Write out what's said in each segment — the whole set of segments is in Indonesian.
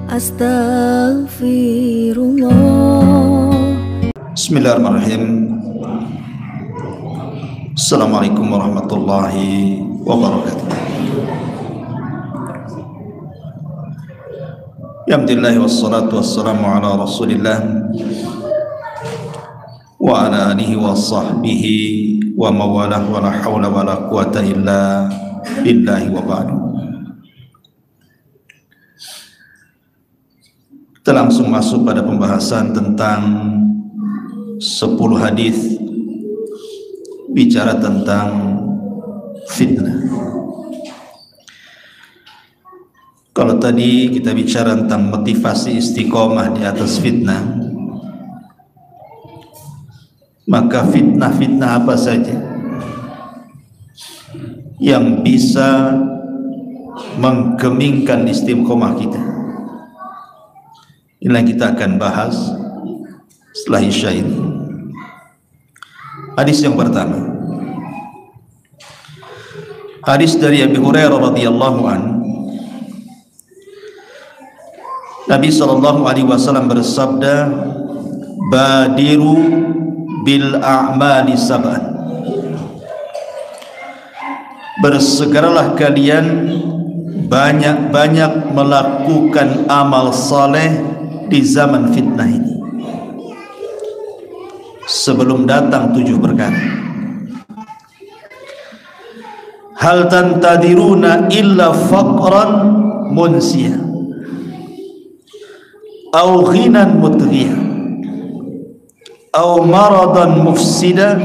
Astaghfirullah. Bismillahirrahmanirrahim. Assalamualaikum warahmatullahi wabarakatuh. Alhamdulillah wassalatu wassalamu ala Rasulillah wa ala alihi wa sahbihi wa mawalah wa la hawla wa la quwata illa billahi wa ba'du. Kita langsung masuk pada pembahasan tentang 10 hadis bicara tentang fitnah. Kalau tadi kita bicara tentang motivasi istiqomah di atas fitnah, maka fitnah-fitnah apa saja yang bisa menggemingkan istiqomah kita, inilah yang kita akan bahas setelah Isya ini. Hadis yang pertama, hadis dari Abu Hurairah radhiyallahu anhu. Nabi SAW bersabda, badiru bil a'mali sab'an, bersegeralah kalian banyak-banyak melakukan amal saleh di zaman fitnah ini sebelum datang 7 perkara. Hal tantadiruna illa faqran munsiyah au ghinan mutghiyah au maradan mufsida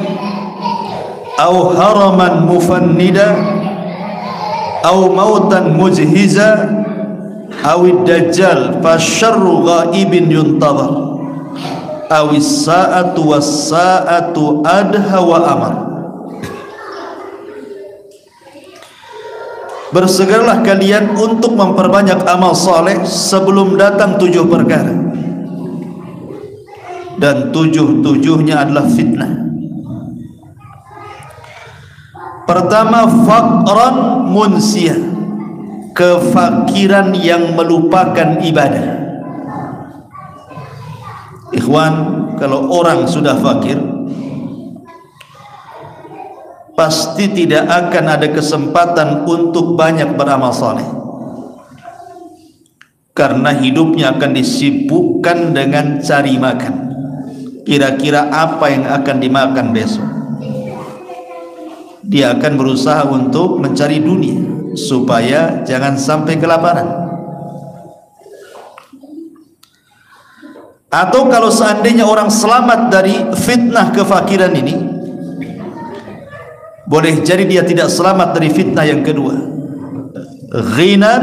au haraman mufannida au mautan mujhiza au dajjal fasyarru ghaibin yuntadhar au as-sa'atu was-sa'atu adha wa amar. Bersegeralah kalian untuk memperbanyak amal saleh sebelum datang 7 perkara, dan 7-7-nya adalah fitnah. Pertama, faqran munsiyah, kefakiran yang melupakan ibadah. Ikhwan, kalau orang sudah fakir, pasti tidak akan ada kesempatan untuk banyak beramal saleh, karena hidupnya akan disibukkan dengan cari makan. Kira-kira apa yang akan dimakan besok? Dia akan berusaha untuk mencari dunia supaya jangan sampai kelaparan. Atau kalau seandainya orang selamat dari fitnah kefakiran ini, boleh jadi dia tidak selamat dari fitnah yang kedua, ghinan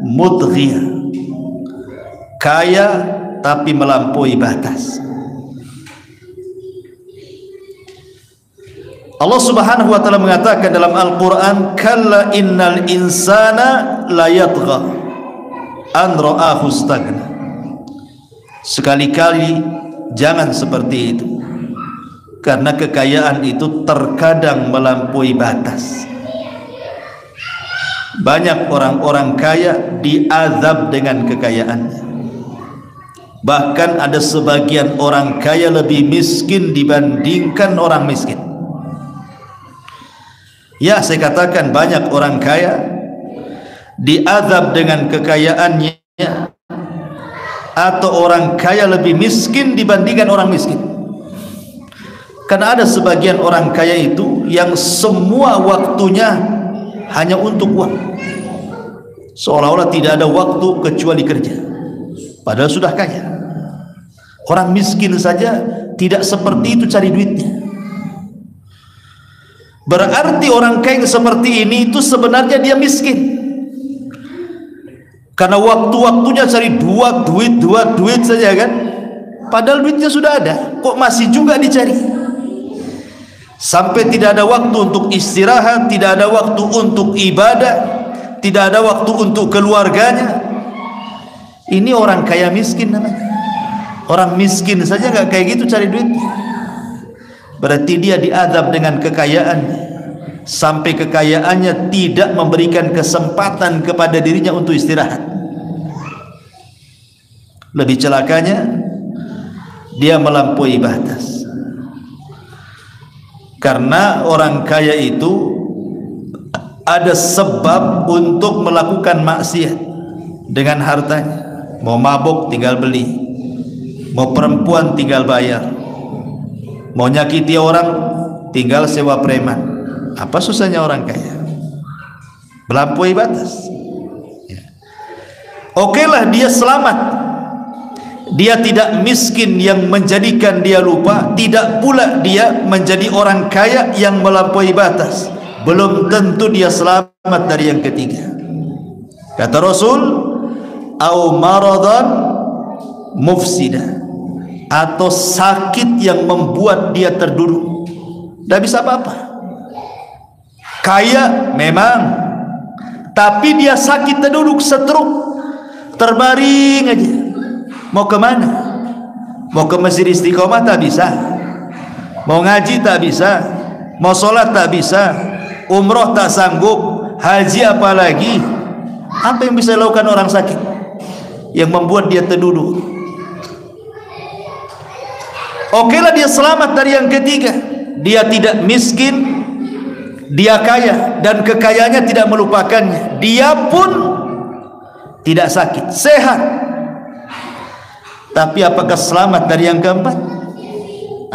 mudghiyah, kaya tapi melampaui batas. Allah Subhanahu wa taala mengatakan dalam Al-Qur'an, kalla innal insana la yatgha an ra'ahu istaghna. Sekali-kali jangan seperti itu, karena kekayaan itu terkadang melampaui batas. Banyak orang-orang kaya diazab dengan kekayaannya. Bahkan ada sebagian orang kaya lebih miskin dibandingkan orang miskin. Ya, saya katakan banyak orang kaya diazab dengan kekayaannya, atau orang kaya lebih miskin dibandingkan orang miskin. Karena ada sebagian orang kaya itu yang semua waktunya hanya untuk uang, seolah-olah tidak ada waktu kecuali kerja, padahal sudah kaya. Orang miskin saja tidak seperti itu cari duitnya. Berarti orang kaya seperti ini itu sebenarnya dia miskin, karena waktu-waktunya cari duit saja kan, padahal duitnya sudah ada, kok masih juga dicari. Sampai tidak ada waktu untuk istirahat, tidak ada waktu untuk ibadah, tidak ada waktu untuk keluarganya. Ini orang kaya miskin namanya. Orang miskin saja nggak kayak gitu cari duitnya. Berarti dia diazab dengan kekayaannya, sampai kekayaannya tidak memberikan kesempatan kepada dirinya untuk istirahat. Lebih celakanya dia melampaui batas. Karena orang kaya itu ada sebab untuk melakukan maksiat dengan hartanya. Mau mabuk tinggal beli, mau perempuan tinggal bayar, mau nyakiti orang tinggal sewa preman. Apa susahnya orang kaya? Melampaui batas. Oke lah, dia selamat, dia tidak miskin yang menjadikan dia lupa, tidak pula dia menjadi orang kaya yang melampaui batas. Belum tentu dia selamat dari yang ketiga. Kata Rasul, au maradan mufsida, atau sakit yang membuat dia terduduk, tidak bisa apa-apa. Kaya memang, tapi dia sakit terduduk, stroke, terbaring aja. Mau kemana? Mau ke masjid Istiqomah tak bisa, mau ngaji tak bisa, mau sholat tak bisa, umroh tak sanggup, haji apalagi. Apa yang bisa dilakukan orang sakit yang membuat dia terduduk? Oke lah, dia selamat dari yang ketiga. Dia tidak miskin, dia kaya, dan kekayaannya tidak melupakannya. Dia pun tidak sakit, sehat. Tapi apakah selamat dari yang keempat?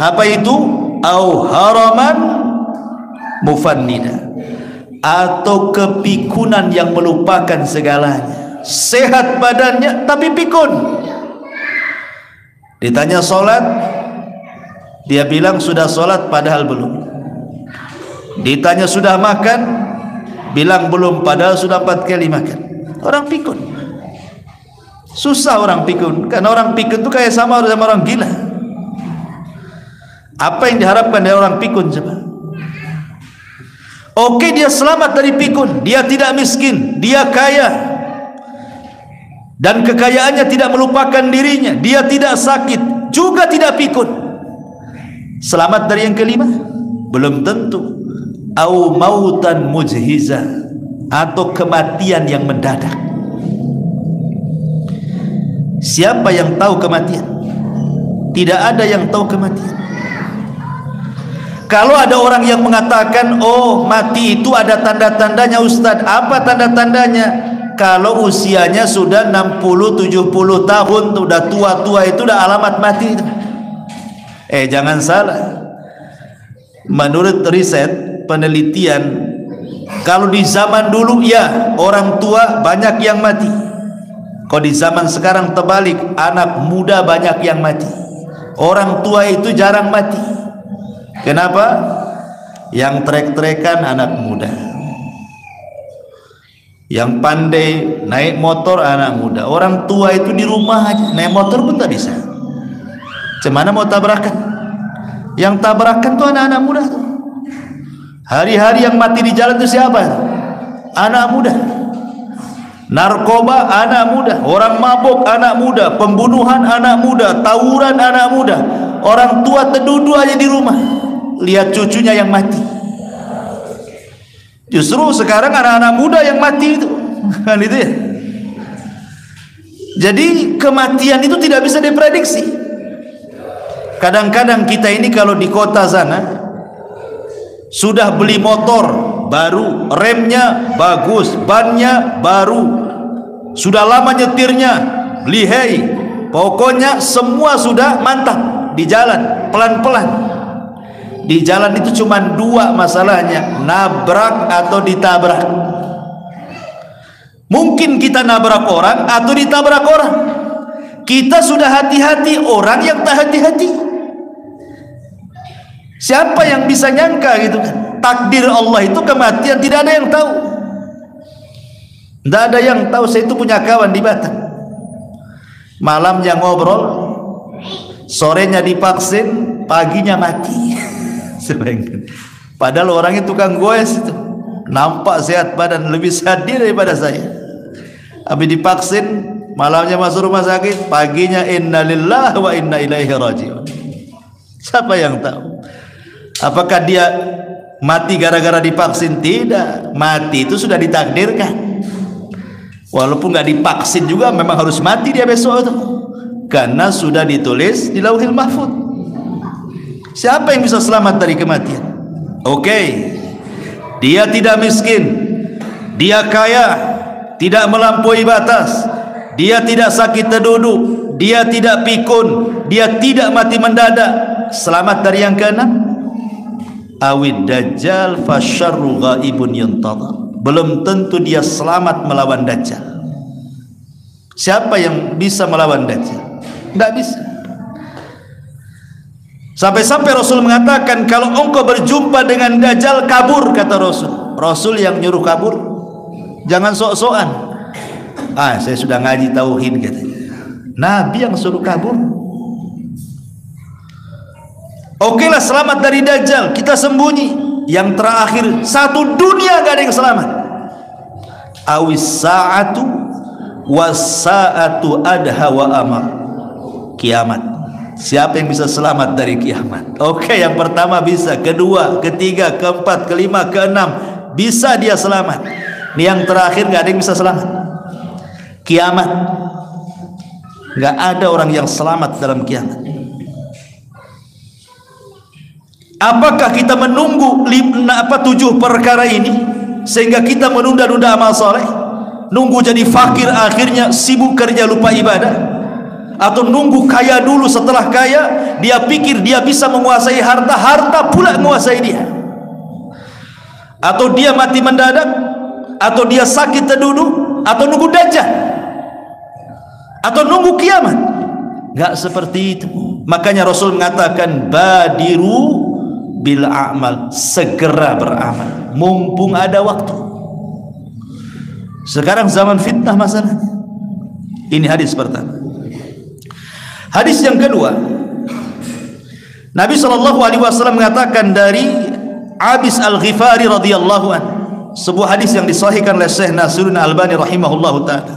Apa itu? Au haraman mufannida, atau kepikunan yang melupakan segalanya. Sehat badannya tapi pikun. Ditanya sholat, dia bilang sudah sholat padahal belum. Ditanya sudah makan, bilang belum padahal sudah 4 kali makan. Orang pikun. Susah orang pikun, karena orang pikun itu kayak sama orang gila. Apa yang diharapkan dari orang pikun coba? Oke, dia selamat dari pikun, dia tidak miskin, dia kaya, dan kekayaannya tidak melupakan dirinya, dia tidak sakit, juga tidak pikun. Selamat dari yang kelima? Belum tentu. Au mautan mujhiza, atau kematian yang mendadak. Siapa yang tahu kematian? Tidak ada yang tahu kematian. Kalau ada orang yang mengatakan, oh mati itu ada tanda-tandanya Ustadz. Apa tanda-tandanya? Kalau usianya sudah 60-70 tahun, sudah tua-tua, itu udah alamat mati itu. Jangan salah. Menurut riset, penelitian, kalau di zaman dulu ya orang tua banyak yang mati. Kalau di zaman sekarang terbalik, anak muda banyak yang mati. Orang tua itu jarang mati. Kenapa? Yang trek-trekan anak muda, yang pandai naik motor anak muda. Orang tua itu di rumah aja, naik motor pun tak bisa. Cemana mau tabrakan? Yang tabrakan tuh anak-anak muda tuh. Hari-hari yang mati di jalan itu siapa? Anak muda. Narkoba anak muda, orang mabuk anak muda, pembunuhan anak muda, tawuran anak muda. Orang tua terduduk aja di rumah, lihat cucunya yang mati. Justru sekarang anak-anak muda yang mati itu, kan itu ya. Jadi kematian itu tidak bisa diprediksi. Kadang-kadang kita ini kalau di kota sana sudah beli motor baru, remnya bagus, bannya baru, sudah lama nyetirnya, lihai, pokoknya semua sudah mantap. Di jalan pelan-pelan. Di jalan itu cuma 2 masalahnya, nabrak atau ditabrak. Mungkin kita nabrak orang atau ditabrak orang. Kita sudah hati-hati, orang yang tak hati-hati. Siapa yang bisa nyangka gitu kan? Takdir Allah itu kematian, tidak ada yang tahu. Tidak ada yang tahu. Saya itu punya kawan di Batam, malamnya ngobrol, sorenya divaksin, paginya mati. Padahal orangnya tukang goes itu, nampak sehat badan, lebih sehat dia daripada saya. Habis divaksin, malamnya masuk rumah sakit, paginya innalillahi wa inna ilaihi rajiun. Siapa yang tahu? Apakah dia mati gara-gara divaksin? Tidak, mati itu sudah ditakdirkan. Walaupun nggak divaksin juga memang harus mati dia besok itu. karena sudah ditulis di Lauhil Mahfuz. Siapa yang bisa selamat dari kematian? Oke, dia tidak miskin, dia kaya, tidak melampaui batas, dia tidak sakit terduduk, dia tidak pikun, dia tidak mati mendadak. Selamat dari yang keenam, awid dajjal fasyarru ghaibun yuntadhar. Belum tentu dia selamat melawan dajjal. Siapa yang bisa melawan dajjal? Tidak bisa. Sampai-sampai Rasul mengatakan, kalau engkau berjumpa dengan dajjal, kabur, kata Rasul. Rasul yang nyuruh kabur, jangan sok-sokan. Saya sudah ngaji tauhid, katanya. Nabi yang suruh kabur. Okelah, selamat dari dajjal, kita sembunyi. Yang terakhir, satu dunia gak ada yang selamat. Awis sa'atu was-sa'atu adha wa amar. Kiamat. Siapa yang bisa selamat dari kiamat? Oke, yang pertama bisa, kedua, ketiga, keempat, kelima, keenam, bisa dia selamat. Ini yang terakhir gak ada yang bisa selamat. Kiamat. Gak ada orang yang selamat dalam kiamat. Apakah kita menunggu 7 perkara ini sehingga kita menunda-nunda amal soleh, nunggu jadi fakir akhirnya sibuk kerja lupa ibadah? Atau nunggu kaya dulu, setelah kaya dia pikir dia bisa menguasai harta, harta pula menguasai dia? Atau dia mati mendadak, atau dia sakit terduduk, atau nunggu dajjal, atau nunggu kiamat? Gak seperti itu. Makanya Rasul mengatakan, badiru bil a'mal, segera beramal mumpung ada waktu. Sekarang zaman fitnah masalahnya. Ini hadis pertama. Hadis yang kedua, Nabi SAW mengatakan dari Abis Al-Ghifari radhiyallahu anhu, sebuah hadis yang disahihkan oleh Syekh Nasiruddin Albani rahimahullahu ta'ala.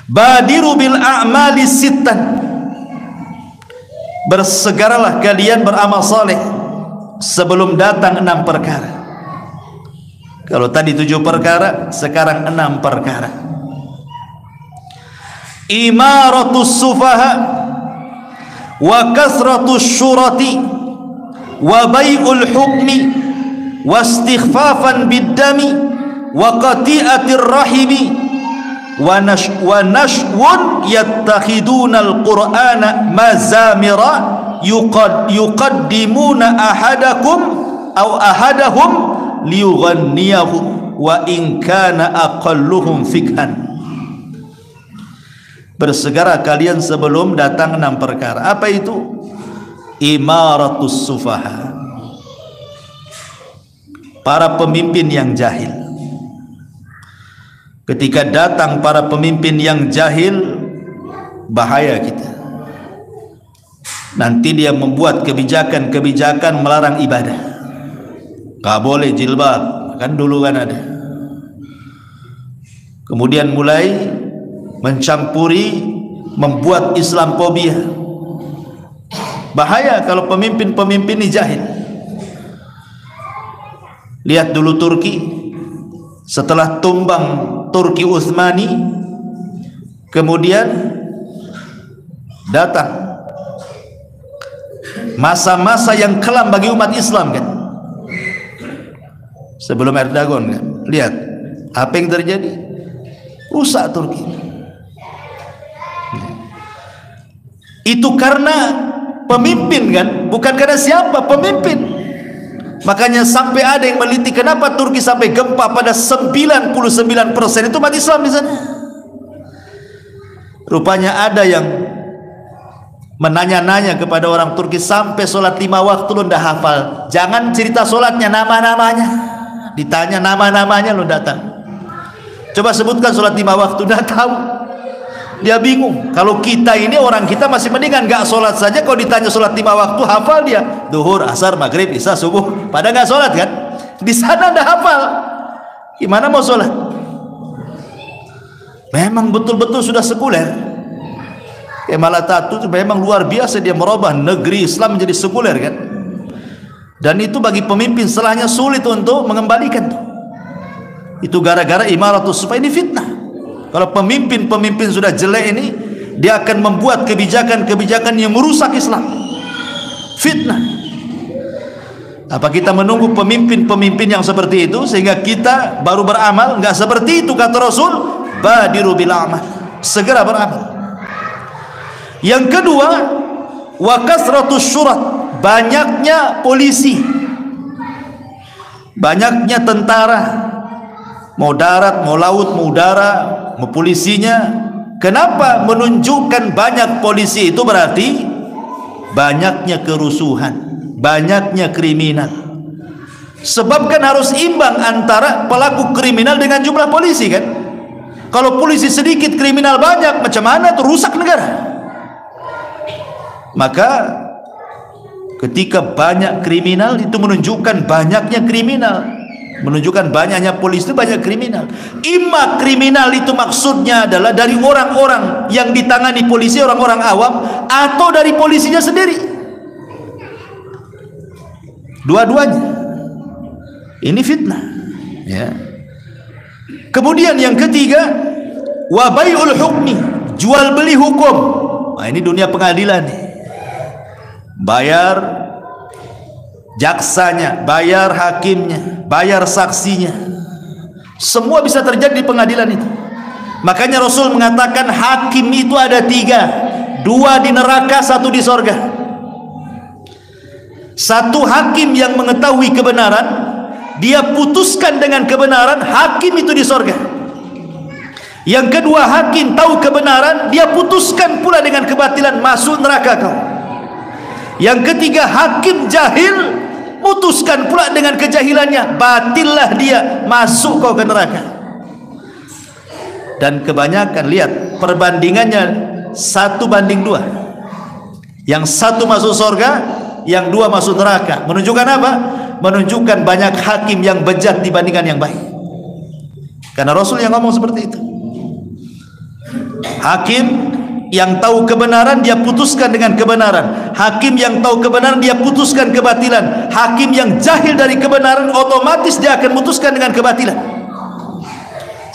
Badiru bil a'mali sittan, bersegeralah kalian beramal saleh sebelum datang 6 perkara. Kalau tadi 7 perkara, sekarang 6 perkara. Imaratus sufaha wa kasratus syurati wa bai'ul hukmi wa istighfafan biddami wa qati'atir rahimi wa nashwun yattakhidunal qur'ana mazamira yuqaddimuna ahadakum aw ahadahum liyughanniyahu wa in kana aqalluhum fikhan. Bersegera kalian sebelum datang 6 perkara. Apa itu? Imaratus sufaha, para pemimpin yang jahil. Ketika datang para pemimpin yang jahil, bahaya kita. Nanti dia membuat kebijakan-kebijakan melarang ibadah. Gak boleh jilbab, kan dulu kan ada. Kemudian mulai mencampuri, membuat Islamfobia. Bahaya kalau pemimpin-pemimpin ini jahil. Lihat dulu Turki, setelah tumbang Turki Utsmani, kemudian datang masa-masa yang kelam bagi umat Islam, kan? Sebelum Erdogan, kan? Lihat apa yang terjadi, rusak Turki. Itu karena pemimpin, kan? Bukan karena siapa, pemimpin. Makanya sampai ada yang meneliti kenapa Turki sampai gempa pada 99% itu umat Islam di sana. Rupanya ada yang menanya-nanya kepada orang Turki, sampai sholat 5 waktu lo ndak hafal. Jangan cerita sholatnya, nama-namanya. Ditanya nama-namanya lo datang. Coba sebutkan sholat 5 waktu, ndak tahu. Dia bingung. Kalau kita ini, orang kita masih mendingan gak sholat saja. Kalau ditanya sholat 5 waktu, hafal dia. Duhur, asar, maghrib, isya, subuh. Padahal gak sholat, kan? Di sana udah hafal. Gimana mau sholat? Memang betul-betul sudah sekuler. Kemal Atatürk itu memang luar biasa. Dia merubah negeri Islam menjadi sekuler, kan? Dan itu bagi pemimpin setelahnya sulit untuk mengembalikan. Itu gara-gara imaratus supaya ini fitnah. Kalau pemimpin-pemimpin sudah jelek ini, dia akan membuat kebijakan-kebijakan yang merusak Islam. Fitnah. Apa kita menunggu pemimpin-pemimpin yang seperti itu sehingga kita baru beramal? Enggak seperti itu kata Rasul, badiru bil amal, segera beramal. Yang kedua, wa kasratus syurat, banyaknya polisi, banyaknya tentara, mau darat, mau laut, mau udara, mau polisinya. Kenapa menunjukkan banyak polisi? Itu berarti banyaknya kerusuhan, banyaknya kriminal. Sebab kan harus imbang antara pelaku kriminal dengan jumlah polisi kan. Kalau polisi sedikit, kriminal banyak, macam mana itu rusak negara. Maka ketika banyak kriminal itu menunjukkan banyaknya kriminal, menunjukkan banyaknya polisi itu banyak kriminal. Imma kriminal itu maksudnya adalah dari orang-orang yang ditangani polisi, orang-orang awam, atau dari polisinya sendiri. Dua-duanya. Ini fitnah, ya. Kemudian yang ketiga, wa bai'ul hukmi, jual beli hukum. Nah, ini dunia pengadilan nih. Bayar jaksanya, bayar hakimnya, bayar saksinya, semua bisa terjadi di pengadilan itu. Makanya Rasul mengatakan hakim itu ada 3, 2 di neraka, 1 di sorga. Satu hakim yang mengetahui kebenaran, dia putuskan dengan kebenaran, hakim itu di sorga. Yang kedua, hakim tahu kebenaran, dia putuskan pula dengan kebatilan, masuk neraka kau. Yang ketiga, hakim jahil, putuskan pula dengan kejahilannya, batillah dia, masuk kau ke neraka. Dan kebanyakan lihat perbandingannya 1:2. Yang 1 masuk surga, yang 2 masuk neraka. Menunjukkan apa? Menunjukkan banyak hakim yang bejat dibandingkan yang baik. Karena Rasul yang ngomong seperti itu. Hakim yang tahu kebenaran, dia putuskan dengan kebenaran. Hakim yang tahu kebenaran, dia putuskan kebatilan. Hakim yang jahil dari kebenaran, otomatis dia akan putuskan dengan kebatilan.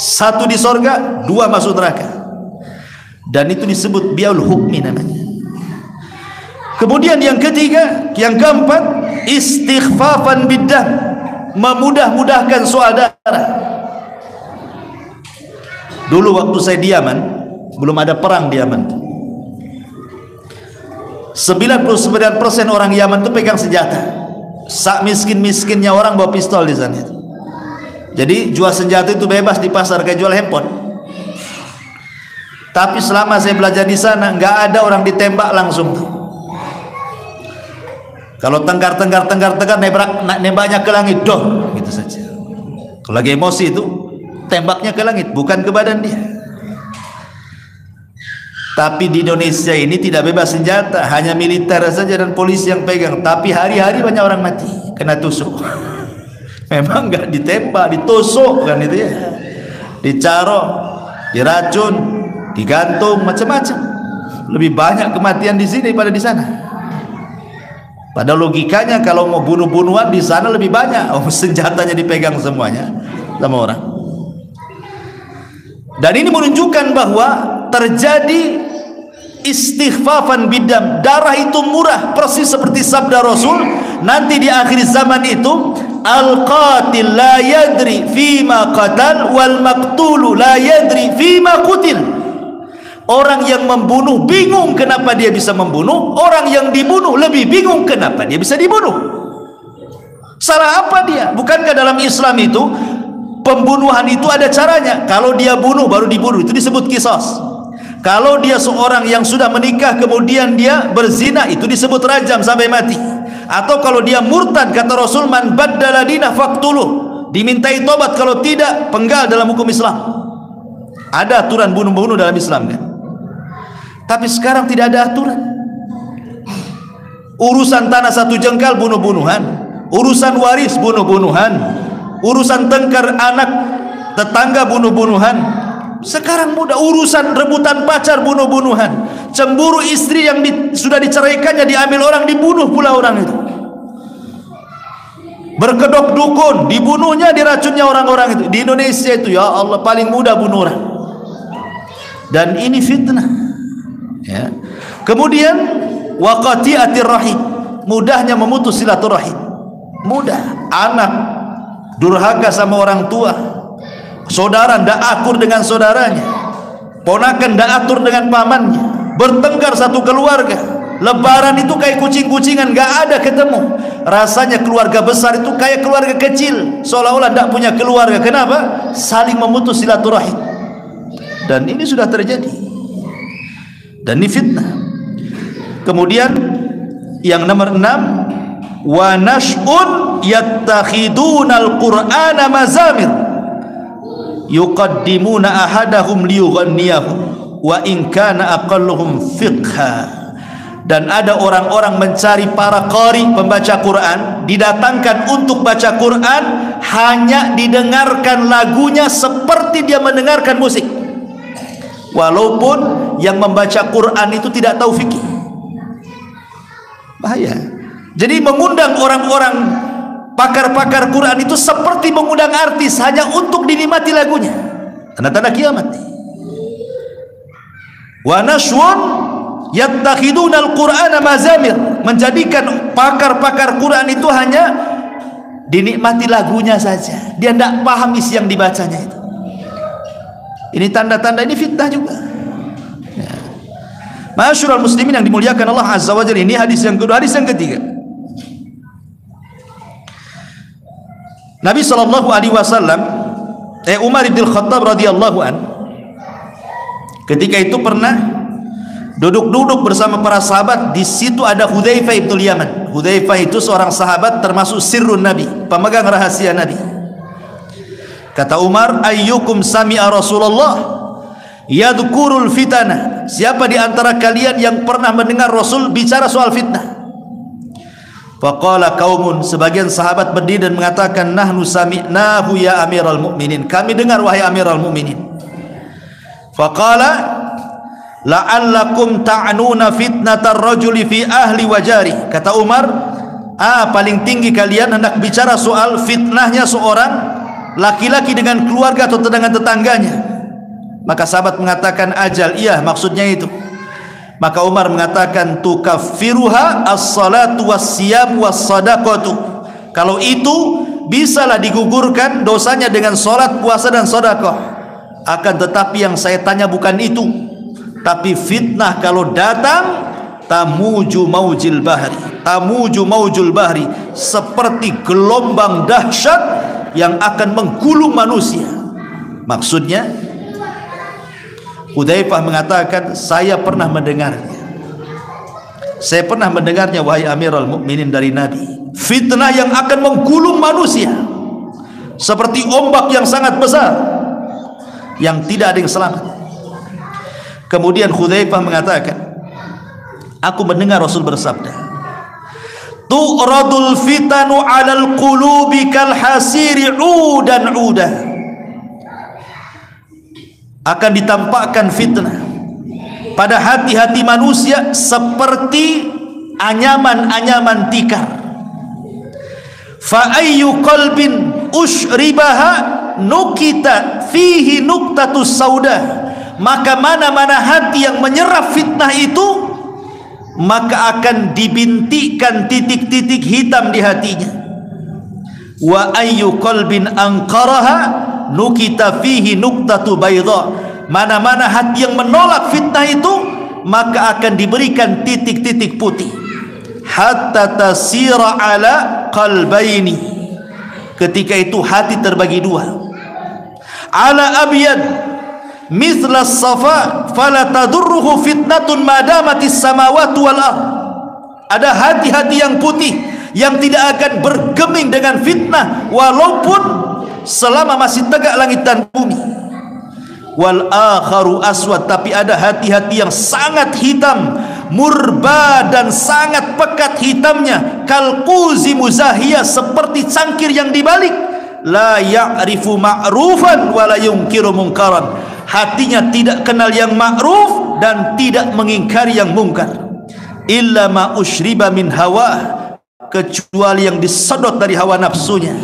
1 di sorga, 2 masuk neraka. Dan itu disebut bi'ul hukmi namanya. Kemudian yang ketiga, yang keempat, istighfafan biddam, memudah-mudahkan soal darah. Dulu waktu saya di Yaman, belum ada perang di Yaman. 99% orang Yaman itu pegang senjata. Sak miskin-miskinnya orang bawa pistol di sana. Jadi jual senjata itu bebas di pasar kayak jual handphone. Tapi selama saya belajar di sana, nggak ada orang ditembak langsung. Kalau tengkar nembaknya ke langit, doh, gitu saja. Kalau lagi emosi itu tembaknya ke langit, bukan ke badan dia. Tapi di Indonesia ini tidak bebas senjata, hanya militer saja dan polisi yang pegang. Tapi hari-hari banyak orang mati kena tusuk. Memang nggak ditembak, ditusuk kan itu ya, dicarok, diracun, digantung, macam-macam. Lebih banyak kematian di sini daripada di sana. Pada logikanya kalau mau bunuh-bunuhan di sana lebih banyak, senjatanya dipegang semuanya sama orang. Dan ini menunjukkan bahwa terjadi istighfafan bidam, darah itu murah, persis seperti sabda Rasul, nanti di akhir zaman itu al-qatil la yadri fima qatal wal maqtulu la yadri fima qutil. Orang yang membunuh bingung kenapa dia bisa membunuh, orang yang dibunuh lebih bingung kenapa dia bisa dibunuh. Salah apa dia? Bukankah dalam Islam itu pembunuhan itu ada caranya? Kalau dia bunuh baru dibunuh, itu disebut qisas. Kalau dia seorang yang sudah menikah kemudian dia berzina, itu disebut rajam sampai mati. Atau kalau dia murtad, kata Rasul, man baddala dinah faqtuluh, dimintai tobat, kalau tidak penggal dalam hukum Islam. Ada aturan bunuh-bunuh dalam Islam kan? Tapi sekarang tidak ada aturan. Urusan tanah 1 jengkal bunuh-bunuhan, urusan waris bunuh-bunuhan, urusan tengkar anak tetangga bunuh-bunuhan. Sekarang mudah, urusan rebutan pacar bunuh-bunuhan, cemburu istri yang sudah diceraikannya diambil orang, dibunuh pula orang itu. Berkedok dukun, dibunuhnya, diracunnya orang-orang itu. Di Indonesia itu ya Allah paling mudah bunuh orang. Dan ini fitnah. Ya. Kemudian wa qati'atir rahim, mudahnya memutus silaturahim. Mudah. Anak durhaka sama orang tua, saudara ndak akur dengan saudaranya, ponakan ndak atur dengan pamannya, bertengkar satu keluarga. Lebaran itu kayak kucing-kucingan, gak ada ketemu. Rasanya keluarga besar itu kayak keluarga kecil, seolah-olah tidak punya keluarga. Kenapa? Saling memutus silaturahim. Dan ini sudah terjadi, dan ini fitnah. Kemudian yang nomor 6, wa nash'un yattakhidunal qur'ana mazamir yuqaddimuna ahadahum liyughanniyahu wa in kana aqalluhum fiqha. Dan ada orang-orang mencari para qari, pembaca Quran, didatangkan untuk baca Quran, hanya didengarkan lagunya seperti dia mendengarkan musik, walaupun yang membaca Quran itu tidak tahu fikih. Bahaya. Jadi mengundang orang-orang pakar-pakar Quran itu seperti mengundang artis, hanya untuk dinikmati lagunya. Tanda-tanda kiamat. Wa nashwun yattakhidunal qur'ana mazamir, menjadikan pakar-pakar Quran itu hanya dinikmati lagunya saja, dia tidak paham isi yang dibacanya itu. Ini tanda-tanda, ini fitnah juga. Ya. Ma'asyiral muslimin yang dimuliakan Allah Azza wa Jalla, ini hadis yang kedua. Hadis yang ketiga, Nabi SAW, Umar bin Khattab radhiyallahu an, ketika itu pernah duduk-duduk bersama para sahabat. Di situ ada Hudzaifah ibn Yaman. Hudzaifah itu seorang sahabat termasuk sirrun Nabi, pemegang rahasia Nabi. Kata Umar, ayyukum sami'a Rasulullah yadhkurul fitana, siapa di antara kalian yang pernah mendengar Rasul bicara soal fitnah? Faqala qaumun, sebagian sahabat berdiri dan mengatakan, nahnu sami'nahu ya amiral mu'minin, kami dengar wahai amiral mu'minin. Faqala la'allakum ta'nuna fitnatar rajuli fi ahli wajari. Kata Umar, paling tinggi kalian hendak bicara soal fitnahnya seorang laki-laki dengan keluarga atau dengan tetangganya. Maka sahabat mengatakan, ajal, iya maksudnya itu. Maka Umar mengatakan, tukaffiruha as-salatu was-siyam was-sadaqatu, kalau itu bisalah digugurkan dosanya dengan salat, puasa dan sedekah. Akan tetapi yang saya tanya bukan itu, tapi fitnah kalau datang, tamuju maujil bahri, tamuju maujul bahri, seperti gelombang dahsyat yang akan menggulung manusia. Maksudnya, Hudzaifah mengatakan, saya pernah mendengarnya, saya pernah mendengarnya wahai Amirul Mukminin dari Nabi, fitnah yang akan menggulung manusia seperti ombak yang sangat besar, yang tidak ada yang selamat. Kemudian Hudzaifah mengatakan, aku mendengar Rasul bersabda, tu'radul fitanu 'alal qulubi kal hasiri 'udan 'udah, akan ditampakkan fitnah pada hati-hati manusia seperti anyaman-anyaman tikar. Fa ayyu qalbin ushribaha nukita fihi nuktatus sauda, maka mana-mana hati yang menyerap fitnah itu, maka akan dibintikkan titik-titik hitam di hatinya. Wa ayyu qalbin anqaraha nukita fihi nuktatu bayda, mana-mana hati yang menolak fitnah itu, maka akan diberikan titik-titik putih. Hatta tasira ala qalbaini, ketika itu hati terbagi dua. Ala abyad mithla safa fala tadurruhu fitnatun madamatis samawati wal ardh, ada hati-hati yang putih yang tidak akan bergeming dengan fitnah walaupun selama masih tegak langit dan bumi. Wal akharu aswad, tapi ada hati-hati yang sangat hitam, murba dan sangat pekat hitamnya, kalquzi muzahiyah, seperti cangkir yang dibalik, la ya'rifu ma'rufan wa la yunkiru munkaran, hatinya tidak kenal yang ma'ruf dan tidak mengingkari yang mungkar. Illa ma ushriba min hawa, kecuali yang disedot dari hawa nafsunya.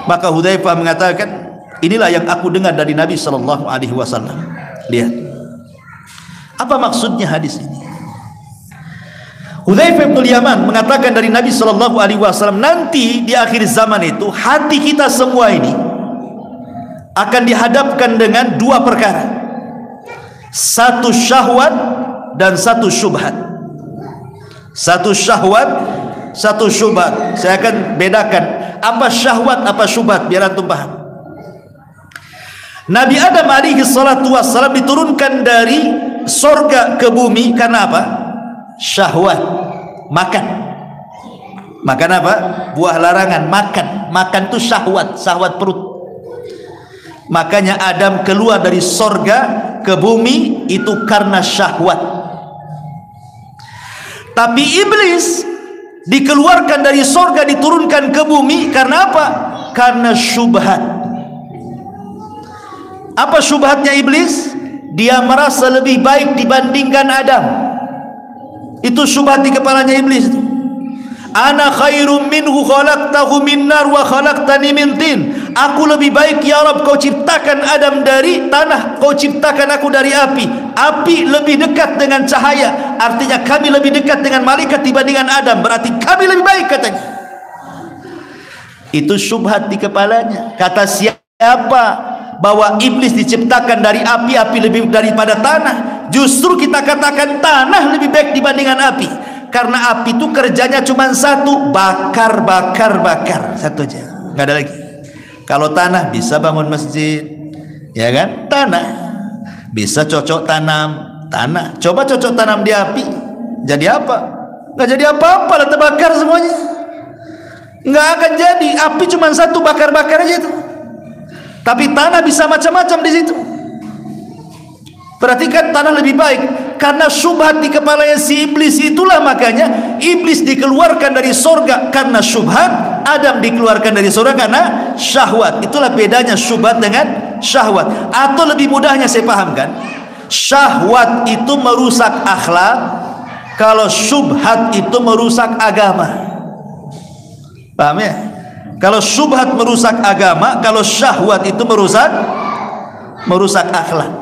Maka Hudzaifah mengatakan, inilah yang aku dengar dari Nabi sallallahu alaihi wasallam. Lihat, Apa maksudnya hadis ini? Hudzaifah bin Yaman mengatakan dari Nabi sallallahu alaihi wasallam, nanti di akhir zaman itu hati kita semua ini akan dihadapkan dengan dua perkara. Satu syahwat dan satu syubhat. Satu syahwat, satu syubhat. Saya akan bedakan apa syahwat, apa syubhat biar antum paham. Nabi Adam alaihi salatu wassalam diturunkan dari sorga ke bumi karena apa? Syahwat, makan. Makan apa? Buah larangan, makan. Makan itu syahwat, syahwat perut. Makanya Adam keluar dari sorga ke bumi itu karena syahwat. Tapi iblis dikeluarkan dari sorga, diturunkan ke bumi karena apa? Karena syubhat. Apa syubhatnya iblis? Dia merasa lebih baik dibandingkan Adam. Itu syubhat di kepalanya iblis. Ana khairum minhu khalaqtahu min nar wa khalaqtani min tin. Aku lebih baik ya Rabb, kau ciptakan Adam dari tanah, kau ciptakan aku dari api. Api lebih dekat dengan cahaya, artinya kami lebih dekat dengan malaikat dibandingkan Adam, berarti kami lebih baik katanya. Itu syubhat di kepalanya. Kata siapa bahwa iblis diciptakan dari api, api lebih daripada tanah? Justru kita katakan tanah lebih baik dibandingkan api, karena api itu kerjanya cuma satu, bakar, bakar, bakar, satu aja, nggak ada lagi. Kalau tanah bisa bangun masjid, ya kan? Tanah bisa cocok tanam, tanah. Coba cocok tanam di api, jadi apa? Nggak jadi apa-apa lah, terbakar semuanya. Nggak akan jadi. Api cuma satu, bakar-bakar aja itu. Tapi tanah bisa macam-macam di situ. Perhatikan, tanah lebih baik karena syubhat di kepalanya si iblis. Itulah makanya iblis dikeluarkan dari sorga karena syubhat, Adam dikeluarkan dari sorga karena syahwat. Itulah bedanya syubhat dengan syahwat. Atau lebih mudahnya saya pahamkan, syahwat itu merusak akhlak, kalau syubhat itu merusak agama. Paham ya? Kalau syubhat merusak agama, kalau syahwat itu merusak akhlak.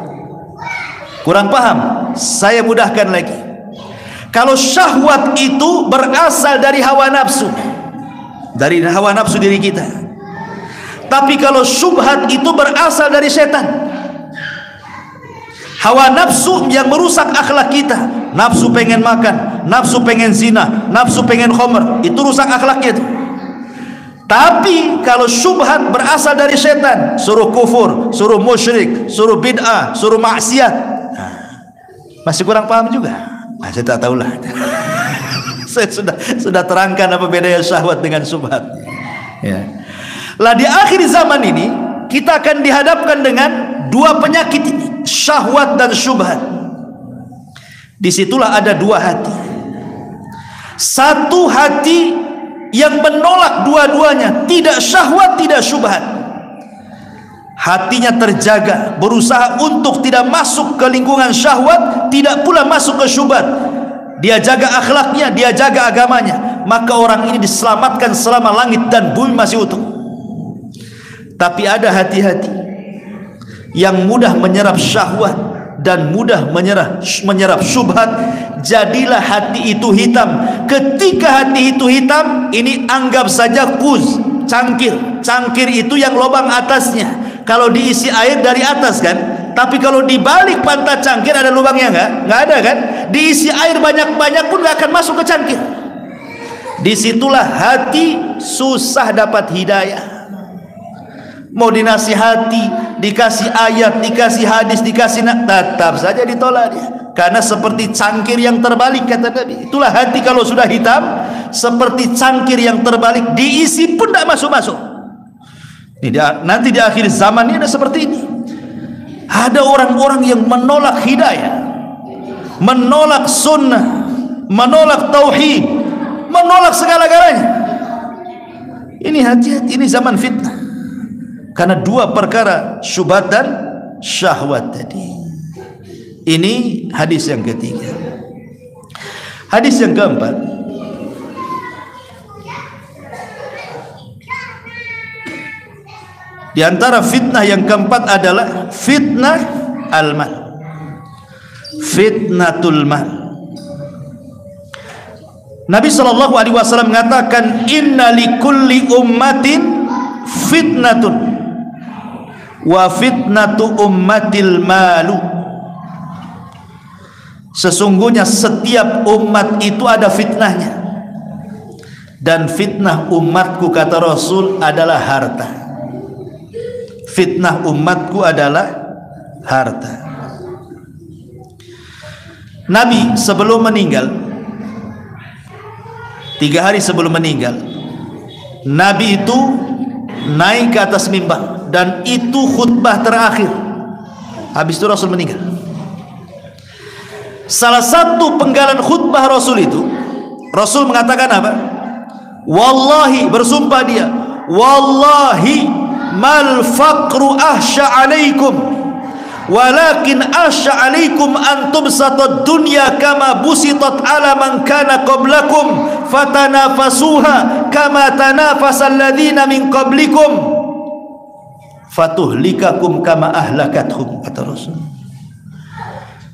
Kurang paham? Saya mudahkan lagi. Kalau syahwat itu berasal dari hawa nafsu, dari hawa nafsu diri kita. Tapi kalau syubhat itu berasal dari setan. Hawa nafsu yang merusak akhlak kita. Nafsu pengen makan, nafsu pengen zina, nafsu pengen khamr, itu rusak akhlaknya itu. Tapi kalau syubhat berasal dari setan, suruh kufur, suruh musyrik, suruh bid'ah, suruh maksiat, masih kurang paham juga. Nah, saya tak tahulah. Saya sudah terangkan apa bedanya syahwat dengan syubhat. Ya. Lah di akhir zaman ini kita akan dihadapkan dengan dua penyakit ini, syahwat dan syubhat. Disitulah ada dua hati. Satu hati yang menolak dua-duanya, tidak syahwat, tidak syubhat. Hatinya terjaga, berusaha untuk tidak masuk ke lingkungan syahwat, tidak pula masuk ke syubhat. Dia jaga akhlaknya, dia jaga agamanya. Maka orang ini diselamatkan selama langit dan bumi masih utuh. Tapi ada hati-hati yang mudah menyerap syahwat dan mudah menyerap syubhat. Jadilah hati itu hitam. Ketika hati itu hitam, ini anggap saja kuz, cangkir. Cangkir itu yang lubang atasnya, kalau diisi air dari atas kan. Tapi kalau dibalik pantat cangkir ada lubangnya nggak ada kan. Diisi air banyak-banyak pun nggak akan masuk ke cangkir. Disitulah hati susah dapat hidayah. Mau dinasihati, dikasih ayat, dikasih hadis, dikasih tetap saja ditolak dia. Karena seperti cangkir yang terbalik, kata Nabi. Itulah hati kalau sudah hitam, seperti cangkir yang terbalik, diisi pun tidak masuk-masuk. Nanti di akhir zaman ini ada seperti ini. Ada orang-orang yang menolak hidayah, menolak sunnah, menolak tauhid, menolak segala-galanya. Ini hati-hati, ini zaman fitnah. Karena dua perkara, syubhat dan syahwat tadi. Ini hadis yang ketiga. Hadis yang keempat, di antara fitnah yang keempat adalah fitnah al-mal. fitnatul mal. Nabi sallallahu alaihi wasallam mengatakan, inna likulli ummatin fitnatun wa fitnatu ummatil malu. Sesungguhnya setiap umat itu ada fitnahnya, dan fitnah umatku, kata Rasul, adalah harta. Fitnah umatku adalah harta. Nabi sebelum meninggal, 3 hari sebelum meninggal, Nabi itu naik ke atas mimbar, dan itu khutbah terakhir. Habis itu Rasul meninggal. Salah satu penggalan khutbah Rasul itu, Rasul mengatakan apa? Wallahi, bersumpah dia, wallahi mal faqru ahsya alaikum walakin ahsya alaikum antum satad dunya kama busitat ala man kana qablakum fatanafasuha kama tanafasal ladzina min qablikum fatuhlikakum kama ahlakathum, kata Rasul.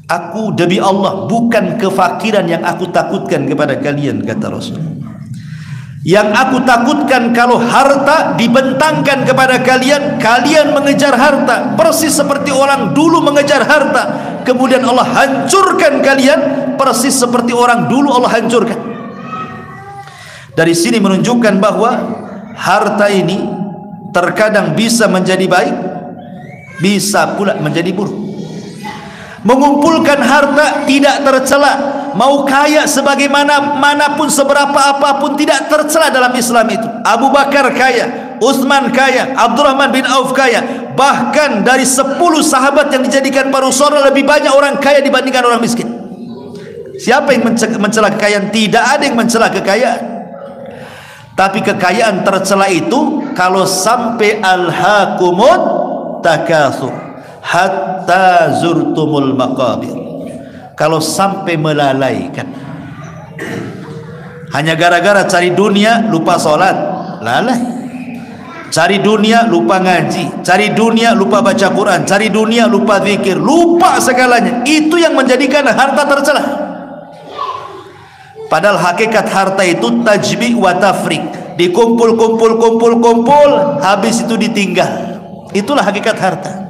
Aku demi Allah, bukan kefakiran yang aku takutkan kepada kalian, kata Rasul. Yang aku takutkan kalau harta dibentangkan kepada kalian, kalian mengejar harta persis seperti orang dulu mengejar harta, kemudian Allah hancurkan kalian persis seperti orang dulu Allah hancurkan. Dari sini menunjukkan bahwa harta ini terkadang bisa menjadi baik, bisa pula menjadi buruk. Mengumpulkan harta tidak tercela, mau kaya sebagaimana manapun, seberapa apapun, tidak tercela dalam Islam itu. Abu Bakar kaya, Utsman kaya, Abdurrahman bin Auf kaya, bahkan dari 10 sahabat yang dijadikan para rasul lebih banyak orang kaya dibandingkan orang miskin. Siapa yang mencela kekayaan? Tidak ada yang mencela kekayaan. Tapi kekayaan tercela itu kalau sampai alhaqumut takatsur hatta zurtumul maqabir, kalau sampai melalaikan, hanya gara-gara cari dunia lupa sholat, lalai. Cari dunia lupa ngaji, cari dunia lupa baca Quran, cari dunia lupa zikir, lupa segalanya. Itu yang menjadikan harta tercela. Padahal hakikat harta itu tajmi' wa tafriq, dikumpul, habis itu ditinggal. Itulah hakikat harta.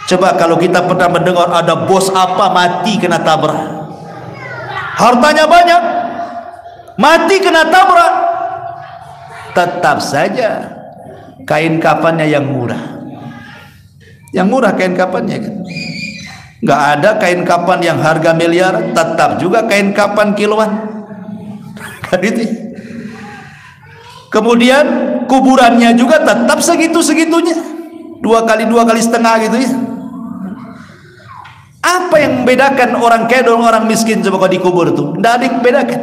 Coba kalau kita pernah mendengar ada bos apa mati kena tabrak, hartanya banyak, mati kena tabrak, tetap saja kain kafannya yang murah. Yang murah kain kafannya kan. Nggak ada kain kafan yang harga miliar, tetap juga kain kafan kiloan. Kan itu. Kemudian kuburannya juga tetap segitu-segitunya, 2 kali setengah gitu ya. Apa yang membedakan orang kaya dan orang miskin coba kalau dikubur tuh? Tidak ada yang membedakan.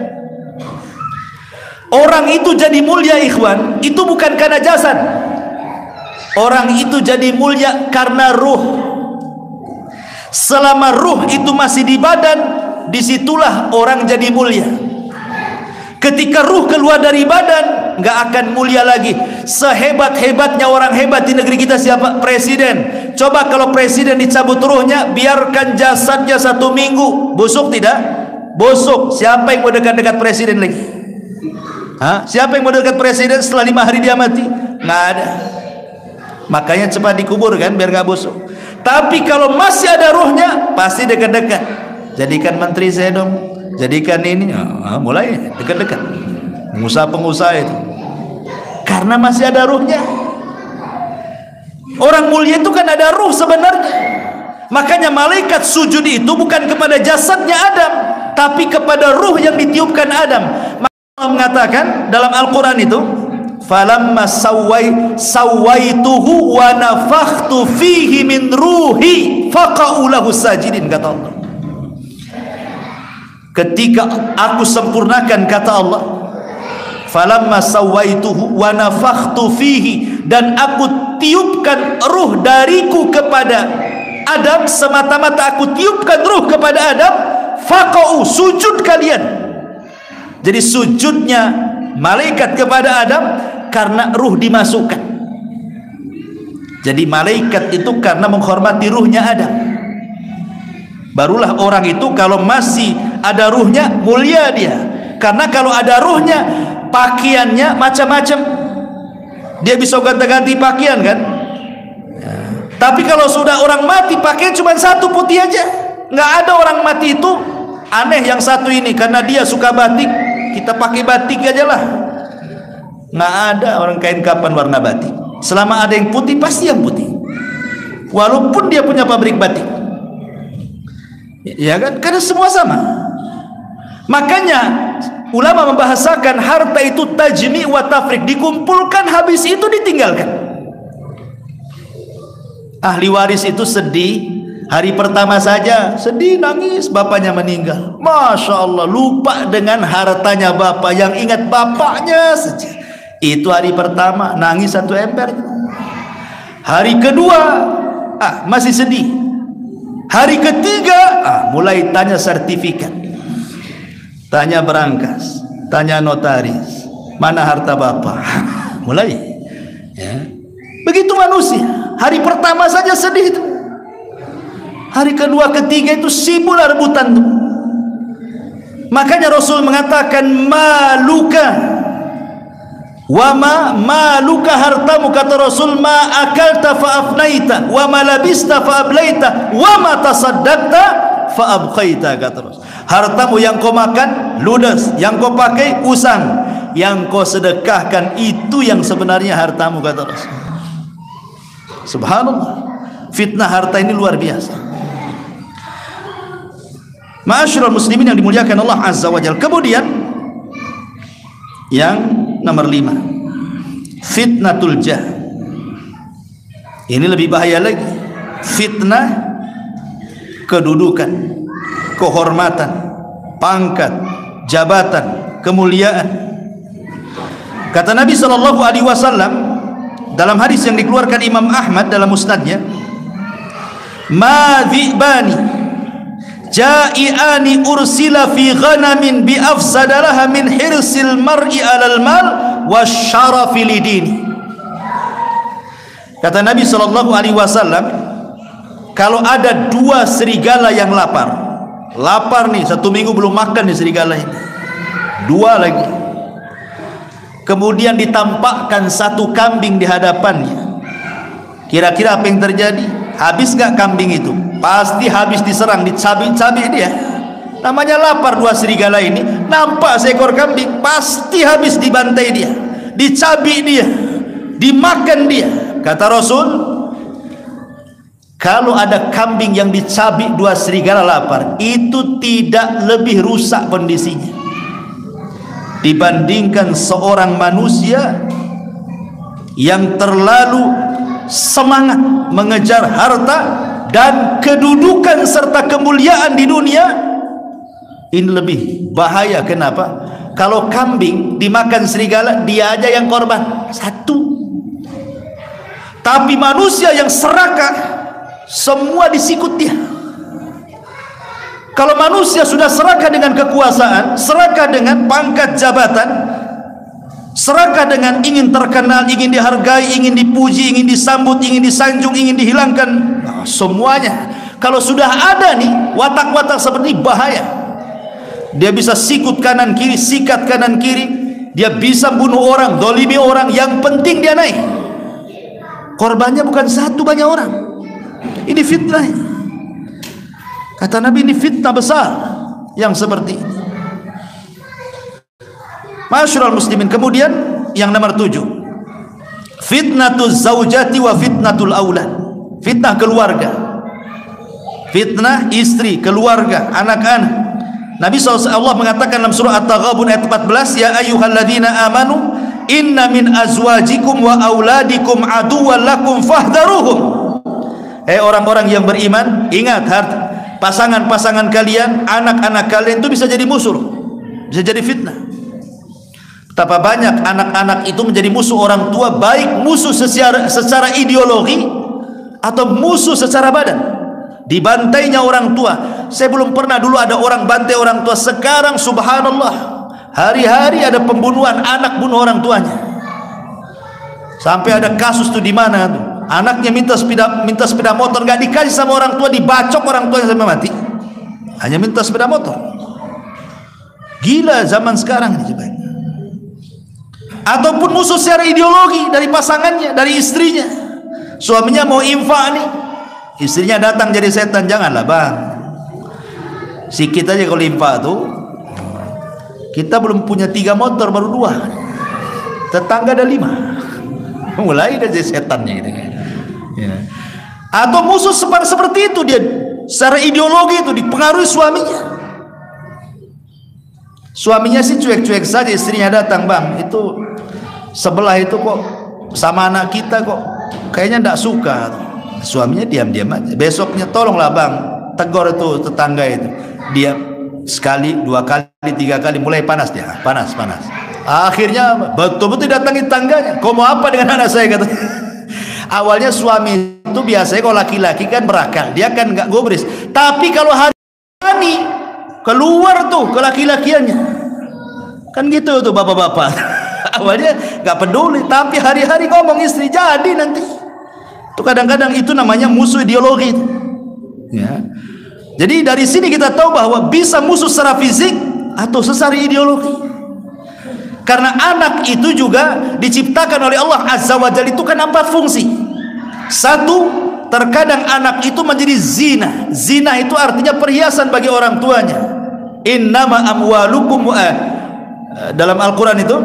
Orang itu jadi mulia, ikhwan, itu bukan karena jasad. Orang itu jadi mulia karena ruh. Selama ruh itu masih di badan, disitulah orang jadi mulia. Ketika ruh keluar dari badan, nggak akan mulia lagi. Sehebat-hebatnya orang hebat di negeri kita siapa? Presiden. Coba kalau presiden dicabut ruhnya, biarkan jasadnya 1 minggu, busuk tidak? Busuk. Siapa yang mau dekat-dekat presiden lagi? Hah? Siapa yang mau dekat presiden setelah 5 hari dia mati? Nggak ada. Makanya cepat dikubur kan, biar nggak busuk. Tapi kalau masih ada ruhnya, pasti dekat-dekat. Jadikan menteri saya dong, jadikan ini, mulai dekat-dekat. Pengusaha-pengusaha itu, karena masih ada ruhnya. Orang mulia itu kan ada ruh sebenarnya. Makanya malaikat sujud itu bukan kepada jasadnya Adam, tapi kepada ruh yang ditiupkan Adam. Maka Allah mengatakan dalam Al-Quran itu, falamma sawaituhu wa nafakhtu fihi min ruhi faqa'u lahu sajidin, kata Allah. Ketika aku sempurnakan, kata Allah, falamma sawaituhu wa nafakhtu fihi, dan aku tiupkan ruh dariku kepada Adam, semata-mata aku tiupkan ruh kepada Adam, faqa'u, sujud kalian. Jadi sujudnya malaikat kepada Adam karena ruh dimasukkan. Jadi malaikat itu karena menghormati ruhnya Adam. Barulah orang itu kalau masih ada ruhnya mulia dia. Karena kalau ada ruhnya, pakaiannya macam-macam, dia bisa ganti-ganti pakaian kan. Tapi kalau sudah orang mati, pakaian cuma satu putih aja. Nggak ada orang mati itu aneh yang satu ini karena dia suka batik, kita pakai batik aja lah. Nggak ada orang kain kapan warna batik. Selama ada yang putih, pasti yang putih, walaupun dia punya pabrik batik, ya kan, karena semua sama. Makanya ulama membahasakan harta itu tajmi' wa tafriq, dikumpulkan habis itu ditinggalkan. Ahli waris itu sedih, hari pertama saja sedih, nangis, bapaknya meninggal. Masya Allah, lupa dengan hartanya bapak, yang ingat bapaknya saja. Itu hari pertama, nangis satu ember. Hari kedua, masih sedih. Hari ketiga, mulai tanya sertifikat, tanya berangkas, tanya notaris, mana harta bapak. Mulai ya. Begitu manusia, hari pertama saja sedih itu, hari kedua ketiga itu sibuk rebutan itu. Makanya Rasul mengatakan maluka wa maluka, hartamu, kata Rasul, ma akalta fa afnaita wa ma labista fa ablaita wa ma tasaddaqta fa abqaita, kata Rasul. Hartamu yang kau makan ludes, yang kau pakai usang, yang kau sedekahkan itu yang sebenarnya hartamu, kata Rasul. Subhanallah, fitnah harta ini luar biasa. Ma'asyiral muslimin yang dimuliakan Allah Azza wa Jalla. Kemudian yang nomor 5, fitnatul jah. Ini lebih bahaya lagi. Fitnah kedudukan, kehormatan, pangkat, jabatan, kemuliaan. Kata Nabi SAW dalam hadis yang dikeluarkan Imam Ahmad dalam musnadnya, ma dhi'bani ja'iani ursila fi ghanamin bi afsadalaha min hirsil mar'i alal mal wasyarafi lidini. Kata Nabi SAW, kalau ada dua serigala yang lapar nih, 1 minggu belum makan nih serigala ini, 2 lagi, kemudian ditampakkan 1 kambing di hadapannya, kira-kira apa yang terjadi? Habis gak kambing itu? Pasti habis diserang, dicabik-cabik dia. Namanya lapar 2 serigala ini, nampak seekor kambing, pasti habis dibantai dia, dicabik dia, dimakan dia. Kata Rasul, kalau ada kambing yang dicabik 2 serigala lapar, itu tidak lebih rusak kondisinya dibandingkan seorang manusia yang terlalu semangat mengejar harta dan kedudukan serta kemuliaan di dunia. Ini lebih bahaya. Kenapa? Kalau kambing dimakan serigala, dia aja yang korban 1. Tapi manusia yang serakah, semua disikut dia. Kalau manusia sudah serakah dengan kekuasaan, serakah dengan pangkat jabatan, serakah dengan ingin terkenal, ingin dihargai, ingin dipuji, ingin disambut, ingin disanjung, ingin dihilangkan, semuanya. Kalau sudah ada nih watak-watak seperti ini, bahaya. Dia bisa sikut kanan kiri, sikat kanan kiri, dia bisa bunuh orang, dolimi orang, yang penting dia naik. Korbannya bukan 1, banyak orang. Ini fitnah. Kata Nabi, ini fitnah besar yang seperti ini. Ma'asyiral muslimin. Kemudian yang nomor 7, fitnatul zaujati wa fitnatul aulad. Fitnah keluarga, fitnah istri, keluarga, anak-anak. Nabi SAW mengatakan dalam surah At-Taghabun ayat 14, ya ayyuhalladzina amanu inna min azwajikum wa auladikum aduwwan lakum fahdharuhum. Hei orang-orang yang beriman, ingat, pasangan-pasangan kalian, anak-anak kalian itu bisa jadi musuh, bisa jadi fitnah. Betapa banyak anak-anak itu menjadi musuh orang tua, baik musuh secara ideologi atau musuh secara badan. Dibantainya orang tua. Saya belum pernah dulu ada orang bantai orang tua. Sekarang subhanallah, hari-hari ada pembunuhan anak bunuh orang tuanya. Sampai ada kasus tuh di mana tuh, anaknya minta sepeda motor, nggak dikasih sama orang tua, dibacok orang tuanya sampai mati. hanya minta sepeda motor. Gila zaman sekarang ini coba. Ataupun musuh secara ideologi dari pasangannya, dari istrinya. Suaminya mau infak nih, istrinya datang jadi setan. Janganlah bang, sikit aja kalau infak tuh. Kita belum punya 3 motor, baru 2, tetangga ada 5. Mulai dari setannya gitu kan. Ya. Atau musuh seperti itu, dia secara ideologi itu dipengaruhi suaminya. Suaminya sih cuek-cuek saja, istrinya datang, bang itu sebelah itu kok sama anak kita kok kayaknya tidak suka. Suaminya diam-diam aja. Besoknya tolonglah bang, tegur itu tetangga itu. Dia sekali, 2 kali, 3 kali, mulai panas dia, panas. Akhirnya betul-betul datangi tangganya. Kau mau apa dengan anak saya, kata. Awalnya suami itu biasanya kalau laki-laki kan berakal, dia kan nggak gubris. Tapi kalau hari ini keluar tuh ke laki-lakiannya, kan gitu tuh bapak-bapak. Awalnya nggak peduli, tapi hari-hari ngomong istri jadi nanti. Itu kadang-kadang itu namanya musuh ideologi. Ya. Jadi dari sini kita tahu bahwa bisa musuh secara fisik atau secara ideologi. Karena anak itu juga diciptakan oleh Allah Azza wa Jalla, itu kan 4 fungsi. 1, terkadang anak itu menjadi zina. Zina itu artinya perhiasan bagi orang tuanya. Innama amwalukum dalam Al-Quran itu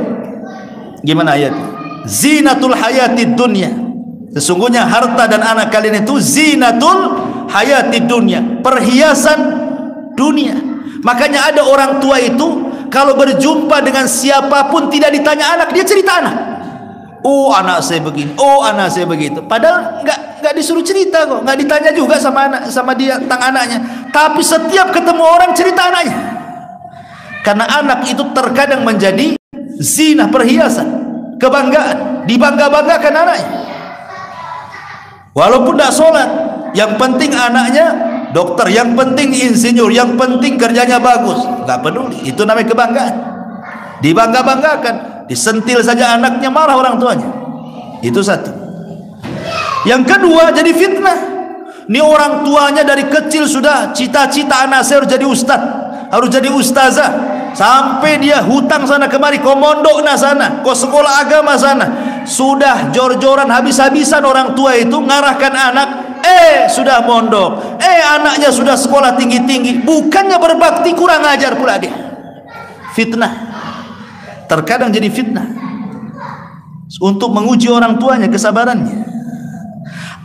gimana ayat? Zinatul hayatid dunya. Sesungguhnya harta dan anak kalian itu zinatul hayatid dunya, perhiasan dunia. Makanya ada orang tua itu kalau berjumpa dengan siapapun tidak ditanya anak, dia cerita anak. Oh anak saya begini, oh anak saya begitu. Padahal nggak disuruh cerita kok, nggak ditanya juga sama dia tentang anaknya. Tapi setiap ketemu orang cerita anaknya. Karena anak itu terkadang menjadi zina, perhiasan, kebanggaan, dibangga-banggakan anaknya. Walaupun tidak sholat, yang penting anaknya dokter, yang penting insinyur, yang penting kerjanya bagus, nggak peduli. Itu namanya kebanggaan, dibangga-banggakan. Disentil saja anaknya marah orang tuanya. Itu 1. Yang kedua, jadi fitnah. Ini orang tuanya dari kecil sudah cita-cita anak saya harus jadi ustadz, harus jadi ustazah, sampai dia hutang sana kemari, kau mondok na sana, kau sekolah agama sana. Sudah jor-joran habis-habisan orang tua itu ngarahkan anak, sudah mondok, anaknya sudah sekolah tinggi-tinggi, bukannya berbakti, kurang ajar pula dia. Fitnah, terkadang jadi fitnah untuk menguji orang tuanya kesabarannya.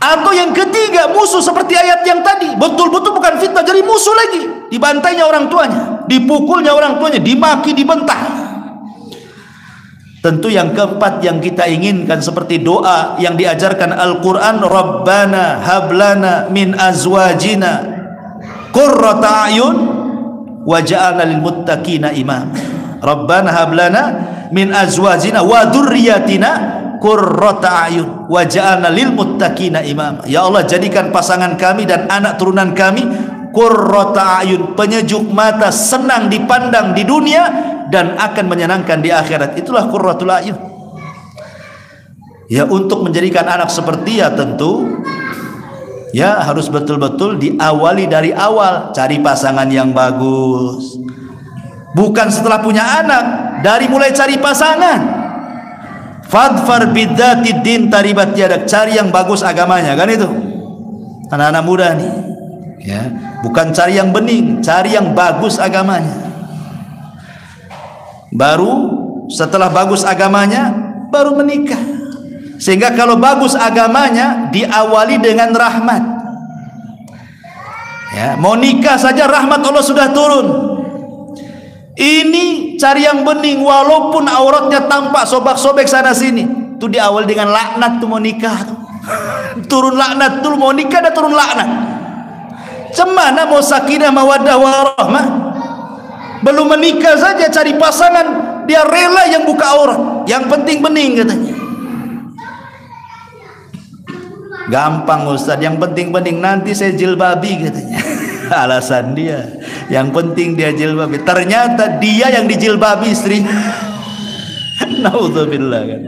Atau yang ketiga, musuh seperti ayat yang tadi, betul-betul bukan fitnah, jadi musuh lagi. Dibantainya orang tuanya, dipukulnya orang tuanya, dimaki, dibentah. Tentu yang keempat yang kita inginkan seperti doa yang diajarkan Al-Quran, Rabbana hablana min azwajina qurrata a'yun waj'alna lil muttaqina imama. Rabbana hablana min azwajina wa dzurriyyatina qurrata a'yun waj'alna lil muttaqina imama. Ya Allah, jadikan pasangan kami dan anak turunan kami qurrata a'yun, penyejuk mata, senang dipandang di dunia dan akan menyenangkan di akhirat. Itulah qurratul a'yun. Ya, untuk menjadikan anak seperti ya tentu ya harus betul-betul diawali dari awal, cari pasangan yang bagus. Bukan setelah punya anak, dari mulai cari pasangan. Fadfar bidzatid din taribat yadak, cari yang bagus agamanya, kan itu. Anak-anak muda nih. Ya, bukan cari yang bening, cari yang bagus agamanya. Baru setelah bagus agamanya baru menikah. Sehingga kalau bagus agamanya diawali dengan rahmat. Ya, mau nikah saja rahmat Allah sudah turun. Ini cari yang bening, walaupun auratnya tampak sobek-sobek sana sini, itu diawali dengan laknat tuh mau nikah tuh. Turun laknat tuh mau nikah, ada turun laknat. Cemana mau sakinah mawaddah warahmah? Belum menikah saja cari pasangan, dia rela yang buka aurat, yang penting bening katanya. Gampang Ustaz, yang penting bening, nanti saya jilbabi katanya. Alasan dia, yang penting dia jilbabi. Ternyata dia yang dijilbabi istri. Naudzubillah kan.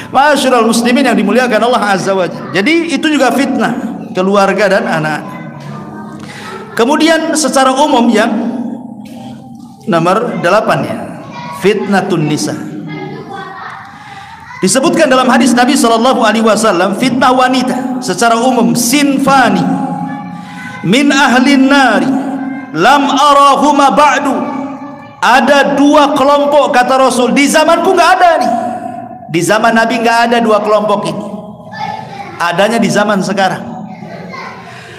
Masyaallah muslimin yang dimuliakan Allah Azza wa Jalla. Jadi itu juga fitnah keluarga dan anak. Kemudian secara umum yang nomor 8 ya, fitnatun nisa. Disebutkan dalam hadis Nabi SAW, fitnah wanita secara umum sinfani min ahlin nari lam arahuma ba'du. Ada 2 kelompok kata Rasul, di zamanku nggak ada nih. Di zaman Nabi nggak ada 2 kelompok ini. Adanya di zaman sekarang.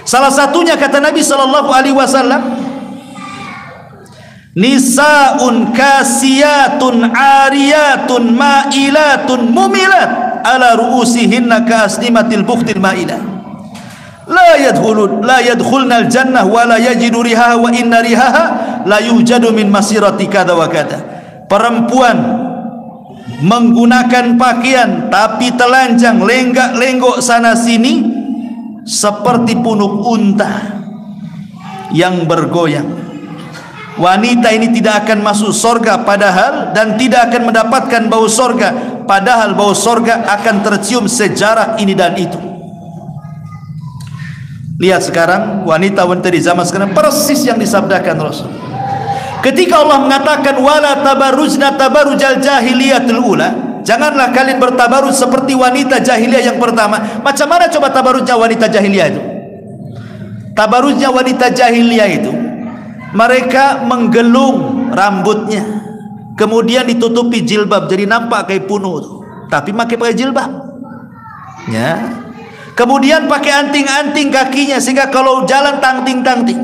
Salah satunya kata Nabi SAW, nisaun kasiyatun ariyatun ma'ilatun mumilat ala ru'usihinna ka'asnimatil bukhtil ma'ilah la yadkhulna al-jannah wa la yajidu rihaha wa inna rihaha la yujadu min masirati kada wa kada. Perempuan menggunakan pakaian tapi telanjang, lenggak-lenggok sana sini seperti punuk unta yang bergoyang. Wanita ini tidak akan masuk surga padahal, dan tidak akan mendapatkan bau surga padahal bau surga akan tercium sejarah ini dan itu. Lihat sekarang wanita-wanita di zaman sekarang, persis yang disabdakan Rasul. Ketika Allah mengatakan wala tabarrujna tabarrujal jahiliyatul ula, janganlah kalian bertabarruj seperti wanita jahiliyah yang pertama. Macam mana coba tabarrujnya wanita jahiliyah itu? Tabarrujnya wanita jahiliyah itu, mereka menggelung rambutnya, kemudian ditutupi jilbab, jadi nampak kayak punuh tuh, tapi pakai jilbab ya. Kemudian pakai anting-anting kakinya sehingga kalau jalan tangting-tangting,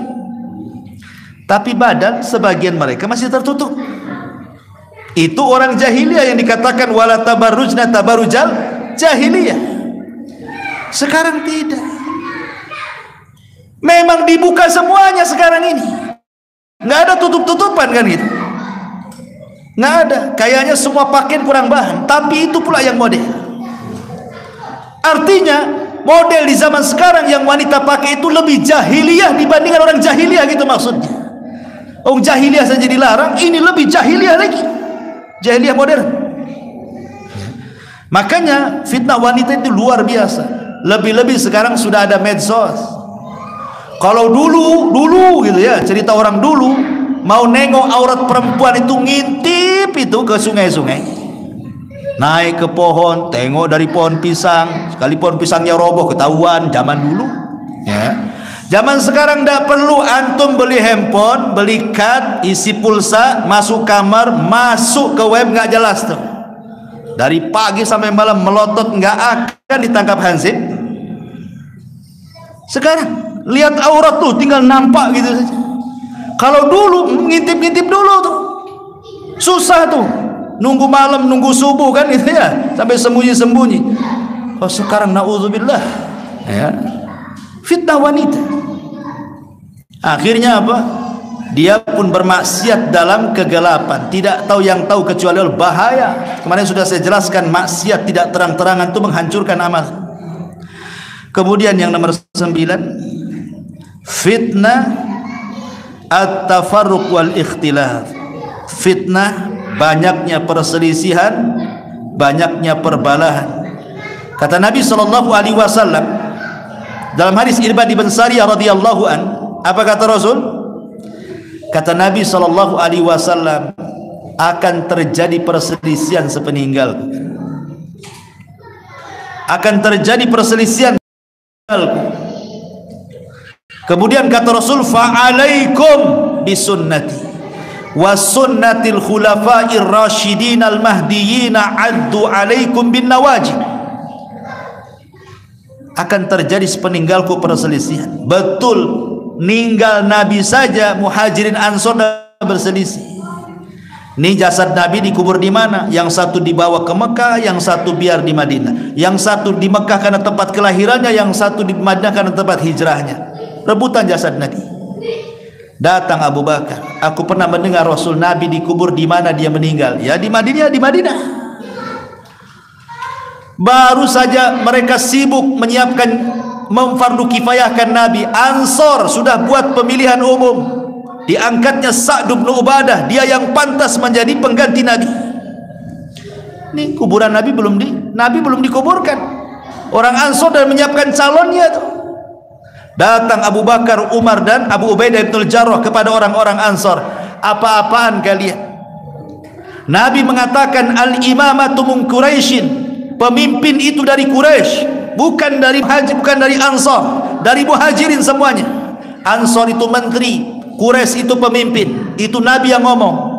tapi badan sebagian mereka masih tertutup. Itu orang jahiliyah yang dikatakan wala tabarrujna tabarrujal jahiliyah. Sekarang tidak, memang dibuka semuanya sekarang ini. Nggak ada tutup-tutupan kan gitu, nggak ada. Kayaknya semua pakaian kurang bahan, tapi itu pula yang model. Artinya model di zaman sekarang yang wanita pakai itu lebih jahiliyah dibandingkan orang jahiliyah gitu maksudnya. Orang jahiliyah saja dilarang, ini lebih jahiliyah lagi, jahiliyah modern. Makanya fitnah wanita itu luar biasa. Lebih-lebih sekarang sudah ada medsos. Kalau dulu gitu ya, cerita orang dulu, mau nengok aurat perempuan itu ngintip itu ke sungai-sungai, naik ke pohon, tengok dari pohon pisang, sekali pohon pisangnya roboh ketahuan. Zaman dulu ya. Zaman sekarang tidak perlu, antum beli handphone, beli kad, isi pulsa, masuk kamar, masuk ke web, nggak jelas tuh. Dari pagi sampai malam melotot, nggak akan ditangkap hansip. Sekarang lihat aurat tuh tinggal nampak gitu saja. Kalau dulu ngintip-ngintip dulu tuh susah tuh, nunggu malam, nunggu subuh kan gitu ya, sampai sembunyi-sembunyi. Oh sekarang naudzubillah ya, fitnah wanita. Akhirnya apa? Dia pun bermaksiat dalam kegelapan, tidak tahu yang tahu kecuali Allah. Bahaya. Kemarin sudah saya jelaskan, maksiat tidak terang-terangan itu menghancurkan amal. Kemudian yang nomor 9, fitnah at-tafarruq wal ikhtilaf. Fitnah banyaknya perselisihan, banyaknya perbalahan. Kata Nabi SAW dalam hadis Irbad bin Sariyah radhiyallahu an, apa kata Rasul? Kata Nabi SAW, akan terjadi perselisihan sepeninggalku. Akan terjadi perselisihan. Kemudian kata Rasul, fa'alaikum bisunnati wa sunnatil khulafa'ir rasyidin al mahdiyyin addu alaikum bin nawajib. Akan terjadi sepeninggalku perselisihan. Betul, ninggal Nabi saja Muhajirin Ansor berselisih. Ini jasad Nabi dikubur di mana? Yang satu dibawa ke Mekah, yang satu biar di Madinah. Yang satu di Mekah karena tempat kelahirannya, yang satu di Madinah karena tempat hijrahnya. Rebutan jasad Nabi. Datang Abu Bakar, aku pernah mendengar Rasul Nabi dikubur di mana dia meninggal? Ya di Madinah, di Madinah. Baru saja mereka sibuk menyiapkan, memfardu kifayahkan Nabi. Ansor sudah buat pemilihan umum. Diangkatnya Sa'd bin Ubadah, dia yang pantas menjadi pengganti Nabi. Ini kuburan Nabi belum dikuburkan. Orang Ansor dan menyiapkan calonnya tuh. Datang Abu Bakar, Umar dan Abu Ubaidah bin Jarrah kepada orang-orang Ansar, apa-apaan kalian? Nabi mengatakan, al-imamatu min Quraisyin, pemimpin itu dari Quraisy, bukan dari Ansar, dari Muhajirin semuanya. Ansar itu menteri, Quraisy itu pemimpin. Itu Nabi yang ngomong.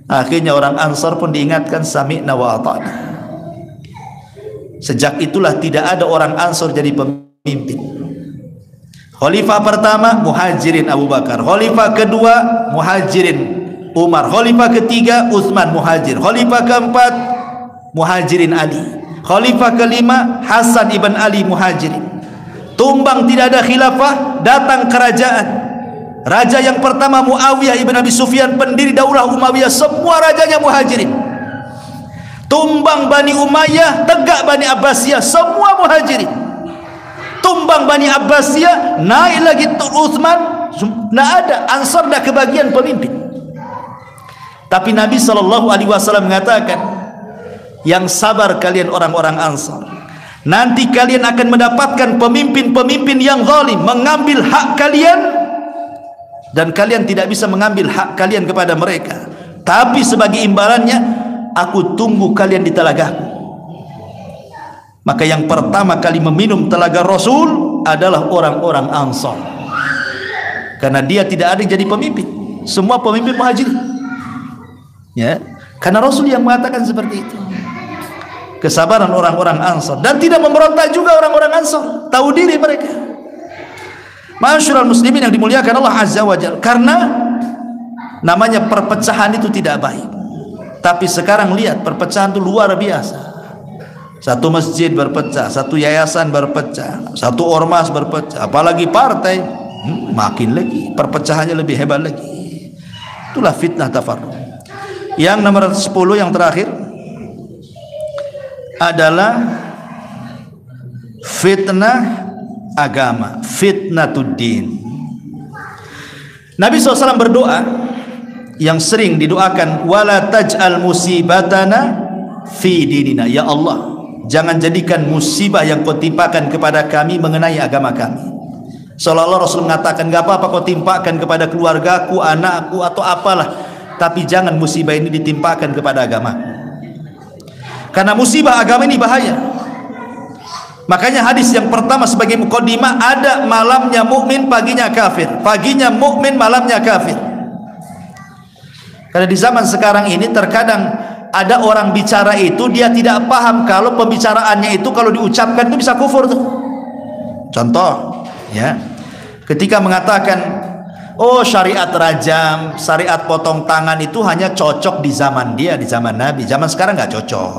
Akhirnya orang Ansar pun diingatkan, sami'na wa ata'na. Sejak itulah tidak ada orang Ansar jadi pemimpin. Khalifah pertama Muhajirin Abu Bakar, khalifah kedua Muhajirin Umar, khalifah ketiga Utsman Muhajir, khalifah keempat Muhajirin Ali, khalifah kelima Hasan ibn Ali Muhajirin. Tumbang tidak ada khilafah, datang kerajaan. Raja yang pertama Muawiyah ibn Abi Sufyan, pendiri daulah Umayyah, semua rajanya Muhajirin. Tumbang Bani Umayyah, tegak Bani Abbasiyah, semua Muhajirin. Tumbang Bani Abbasiyah, naik lagi Utsman, tidak ada. Ansar dah kebagian pemimpin. Tapi Nabi SAW mengatakan, yang sabar kalian orang-orang Ansar, nanti kalian akan mendapatkan pemimpin-pemimpin yang zalim, mengambil hak kalian, dan kalian tidak bisa mengambil hak kalian kepada mereka. Tapi sebagai imbalannya, aku tunggu kalian di telagaku. Maka yang pertama kali meminum telaga Rasul adalah orang-orang Ansar, karena dia tidak ada yang jadi pemimpin, semua pemimpin Muhajirin. Ya, karena Rasul yang mengatakan seperti itu. Kesabaran orang-orang Ansar, dan tidak memberontak juga orang-orang Ansar, tahu diri mereka. Ma'asyiral muslimin yang dimuliakan Allah Azza wa Jalla, karena namanya perpecahan itu tidak baik. Tapi sekarang lihat, perpecahan itu luar biasa. Satu masjid berpecah, satu yayasan berpecah, satu ormas berpecah, apalagi partai, makin lagi perpecahannya lebih hebat lagi. Itulah fitnah tafarruq. Yang nomor 10 yang terakhir adalah fitnah agama, fitnatuddin. Nabi SAW berdoa yang sering didoakan, wala taj'al musibatana fi dinina, ya Allah, jangan jadikan musibah yang kau timpakan kepada kami mengenai agama kami. Seolah-olah Rasul mengatakan, gak apa-apa kau timpakan kepada keluargaku, anakku, atau apalah, tapi jangan musibah ini ditimpakan kepada agama, karena musibah agama ini bahaya. Makanya hadis yang pertama sebagai mukaddimah, ada malamnya mukmin, paginya kafir, paginya mukmin, malamnya kafir. Karena di zaman sekarang ini terkadang ada orang bicara itu dia tidak paham kalau pembicaraannya itu kalau diucapkan itu bisa kufur tuh. Contoh ya, ketika mengatakan, oh syariat rajam, syariat potong tangan itu hanya cocok di zaman dia, di zaman Nabi. Zaman sekarang nggak cocok.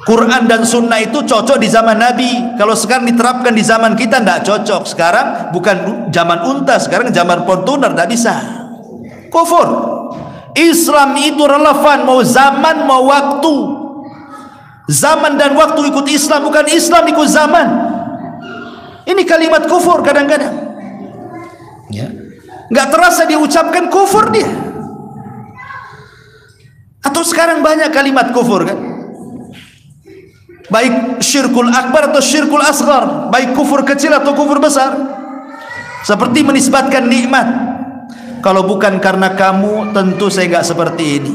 Quran dan Sunnah itu cocok di zaman Nabi. Kalau sekarang diterapkan di zaman kita nggak cocok. Sekarang bukan zaman unta, sekarang zaman pontuner, nggak bisa. Kufur. Islam itu relevan mau zaman mau waktu. Zaman dan waktu ikut Islam, bukan Islam ikut zaman. Ini kalimat kufur kadang-kadang. Ya, nggak terasa dia ucapkan kufur dia. Atau sekarang banyak kalimat kufur kan, baik syirkul akbar atau syirkul asghar, baik kufur kecil atau kufur besar. Seperti menisbatkan nikmat, kalau bukan karena kamu tentu saya nggak seperti ini.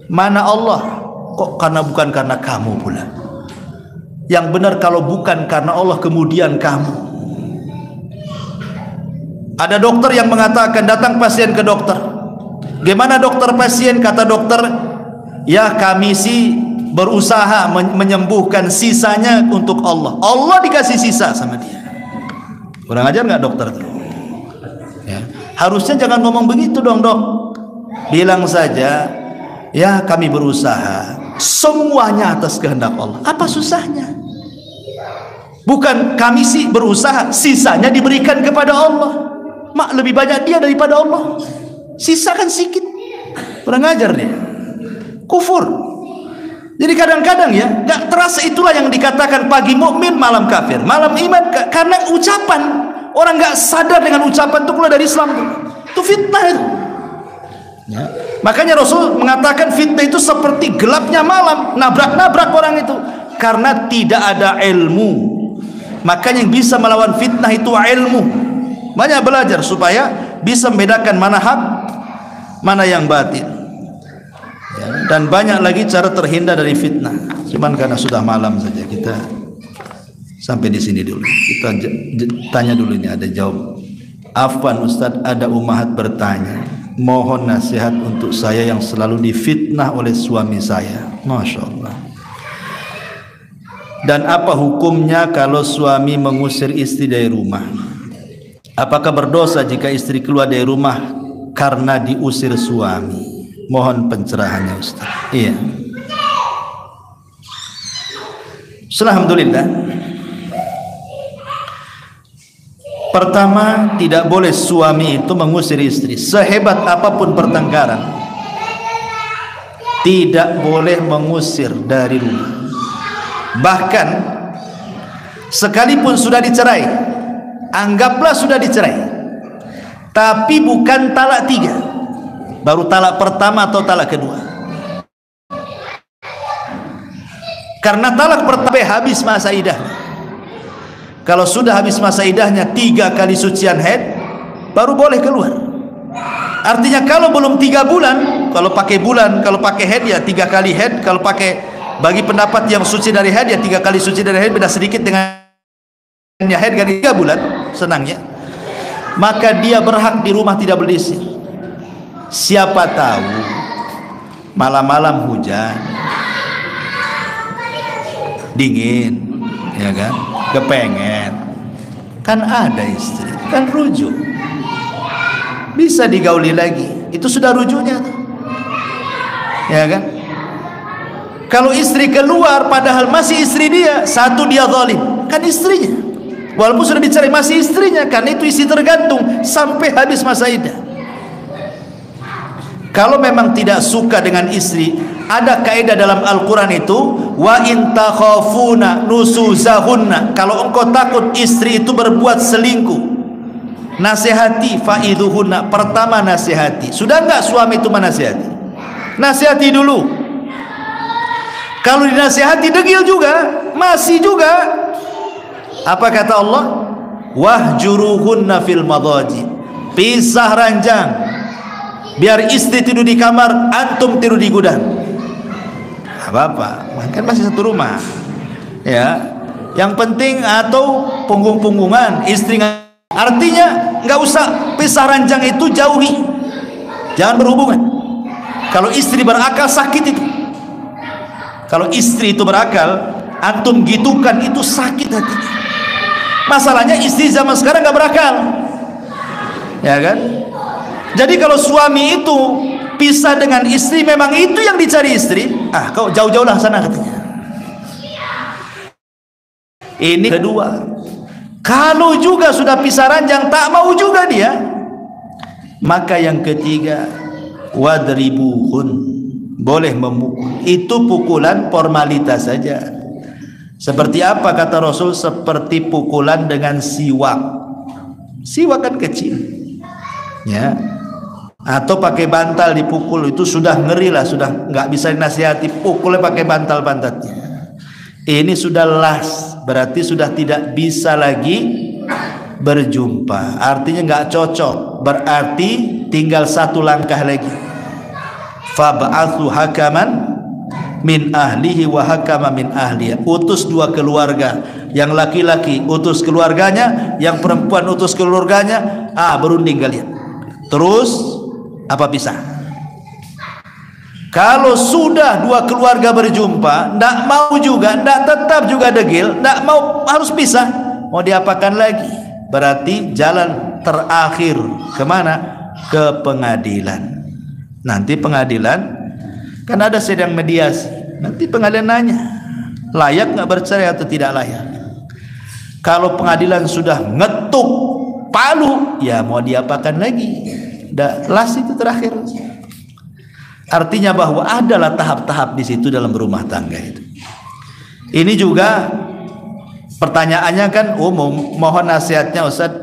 Mana Allah, kok karena bukan karena kamu pula. Yang benar kalau bukan karena Allah kemudian kamu. Ada dokter yang mengatakan, datang pasien ke dokter, gimana dokter pasien? Kata dokter, ya kami sih berusaha menyembuhkan, sisanya untuk Allah. Allah dikasih sisa sama dia. Kurang ajar nggak dokter tuh? Ya. Harusnya jangan ngomong begitu dong dok. Bilang saja, ya kami berusaha, semuanya atas kehendak Allah. Apa susahnya? Bukan kami sih berusaha, sisanya diberikan kepada Allah. Mak lebih banyak dia daripada Allah, sisakan sedikit. Kurang ajar dia, kufur. Jadi kadang-kadang ya nggak terasa, itulah yang dikatakan pagi mukmin malam kafir, malam iman, karena ucapan orang nggak sadar dengan ucapan itu keluar dari Islam, itu fitnah itu. Ya. Makanya Rasul mengatakan fitnah itu seperti gelapnya malam, nabrak-nabrak orang itu, karena tidak ada ilmu. Makanya yang bisa melawan fitnah itu ilmu. Banyak belajar supaya bisa membedakan mana hak, mana yang batil. Ya, dan banyak lagi cara terhindar dari fitnah. Cuman karena sudah malam saja, kita sampai di sini dulu. Kita tanya dulu, ini ada jawab. Afwan Ustadz, ada umahat bertanya, mohon nasihat untuk saya yang selalu difitnah oleh suami saya. Masya Allah. Dan apa hukumnya kalau suami mengusir istri dari rumah? Apakah berdosa jika istri keluar dari rumah karena diusir suami? Mohon pencerahannya Ustaz. Iya. Alhamdulillah. Pertama, tidak boleh suami itu mengusir istri. Sehebat apapun pertengkaran, tidak boleh mengusir dari rumah. Bahkan sekalipun sudah dicerai, anggaplah sudah dicerai, tapi bukan talak 3, baru talak pertama atau talak kedua. Karena talak pertama habis masa idah. Kalau sudah habis masa idahnya 3 kali sucian haid, baru boleh keluar. Artinya kalau belum 3 bulan, kalau pakai bulan, kalau pakai haid ya 3 kali haid. Kalau pakai, bagi pendapat yang suci dari haid ya 3 kali suci dari haid, beda sedikit dengan haid kali 3 bulan, senangnya. Maka dia berhak di rumah, tidak berdisir. Siapa tahu malam-malam hujan, dingin, ya kan, kepengen, kan ada istri, kan rujuk, bisa digauli lagi, itu sudah rujuknya, ya kan. Kalau istri keluar padahal masih istri dia, satu dia zalim, kan istrinya, walaupun sudah dicerai masih istrinya, karena itu istri tergantung sampai habis masa iddah. Kalau memang tidak suka dengan istri, ada kaidah dalam Al-Quran itu, wa in takhafuna nusuzahunna, kalau engkau takut istri itu berbuat selingkuh, nasihati fa'idhuhunna. Pertama nasihati. Sudah enggak suami itu menasihati? Nasihati dulu. Kalau dinasihati degil juga, masih juga, apa kata Allah? Wahjuruhunna fil madaji, pisah ranjang, biar istri tidur di kamar, antum tidur di gudang. Apa-apa, kan masih satu rumah, ya. Yang penting, atau punggung-punggungan istri, artinya nggak usah pisah ranjang itu, jauhi, jangan berhubungan. Kalau istri berakal sakit itu. Kalau istri itu berakal, antum gitukan, itu sakit hatinya. Masalahnya istri zaman sekarang nggak berakal, ya kan? Jadi kalau suami itu pisah dengan istri, memang itu yang dicari istri, kau jauh-jauhlah sana katanya. Ini kedua. Kalau juga sudah pisah ranjang, tak mau juga dia, maka yang ketiga, wadribuhun, boleh memukul. Itu pukulan formalitas saja. Seperti apa kata Rasul? Seperti pukulan dengan siwak. Siwak kan kecil, ya. Atau pakai bantal dipukul, itu sudah ngeri lah, sudah nggak bisa dinasihati, pukulnya pakai bantal pantatnya. Ini sudah las, berarti sudah tidak bisa lagi berjumpa, artinya nggak cocok, berarti tinggal satu langkah lagi. Fab'athu hakaman min ahlihi wa hakama min ahliya, utus 2 keluarga, yang laki-laki utus keluarganya, yang perempuan utus keluarganya, berunding kalian, terus apa pisah. Kalau sudah 2 keluarga berjumpa, ndak mau juga, ndak tetap juga degil, ndak mau, harus pisah, mau diapakan lagi? Berarti jalan terakhir kemana? Ke pengadilan. Nanti pengadilan kan ada sidang mediasi, nanti pengadilan nanya layak nggak bercerai atau tidak layak. Kalau pengadilan sudah ngetuk palu, ya mau diapakan lagi? Las itu terakhir. Artinya bahwa adalah tahap-tahap di situ dalam berumah tangga itu. Ini juga pertanyaannya kan umum. Mohon nasihatnya Ustaz,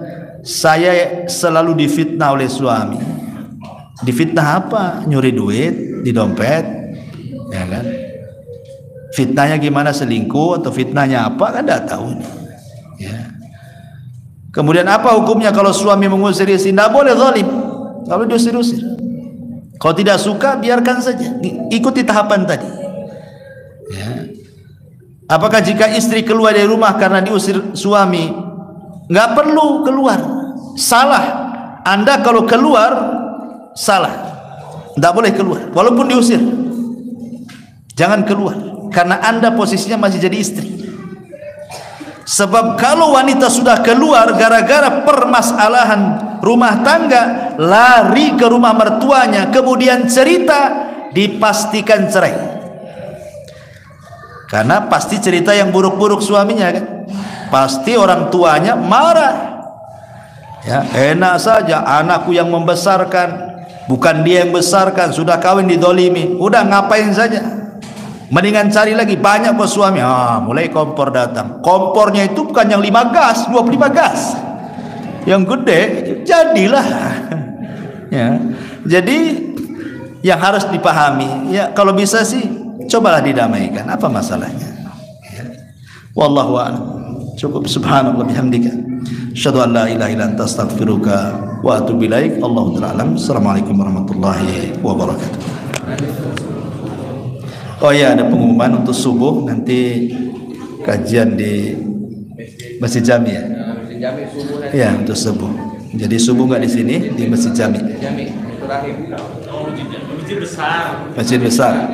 saya selalu difitnah oleh suami. Difitnah apa? Nyuri duit di dompet, ya kan? Fitnahnya gimana, selingkuh atau fitnahnya apa, kan tidak tahu ini. Ya. Kemudian apa hukumnya kalau suami mengusir istri? Tidak boleh zalim kalau diusir-usir. Kalau tidak suka biarkan saja, ikuti tahapan tadi ya. Apakah jika istri keluar dari rumah karena diusir suami? Nggak perlu keluar, salah. Anda kalau keluar salah, tidak boleh keluar walaupun diusir. Jangan keluar karena Anda posisinya masih jadi istri. Sebab kalau wanita sudah keluar gara-gara permasalahan rumah tangga, lari ke rumah mertuanya, kemudian cerita, dipastikan cerai. Karena pasti cerita yang buruk-buruk suaminya kan. Pasti orang tuanya marah. Ya, enak saja anakku yang membesarkan, bukan dia yang besarkan, sudah kawin didolimi, udah ngapain saja. Mendingan cari lagi banyak bos suami. Mulai kompor datang. Kompornya itu bukan yang 5 gas, 25 gas. Yang gede jadilah. Ya. Jadi yang harus dipahami, ya kalau bisa sih cobalah didamaikan. Apa masalahnya? Ya. Wallahu a'lam. Cukup. Subhanallah bihamdika. Asyhadu an la ilaha illa anta astaghfiruka wa atubu ilaik. Allahu ta'ala alam. Assalamualaikum warahmatullahi wabarakatuh. Oh ya, ada pengumuman untuk subuh nanti kajian di Masjid Jami ya. Ya, untuk subuh. Jadi subuh nggak di sini, di Masjid Jami. Masjid besar. Masjid besar.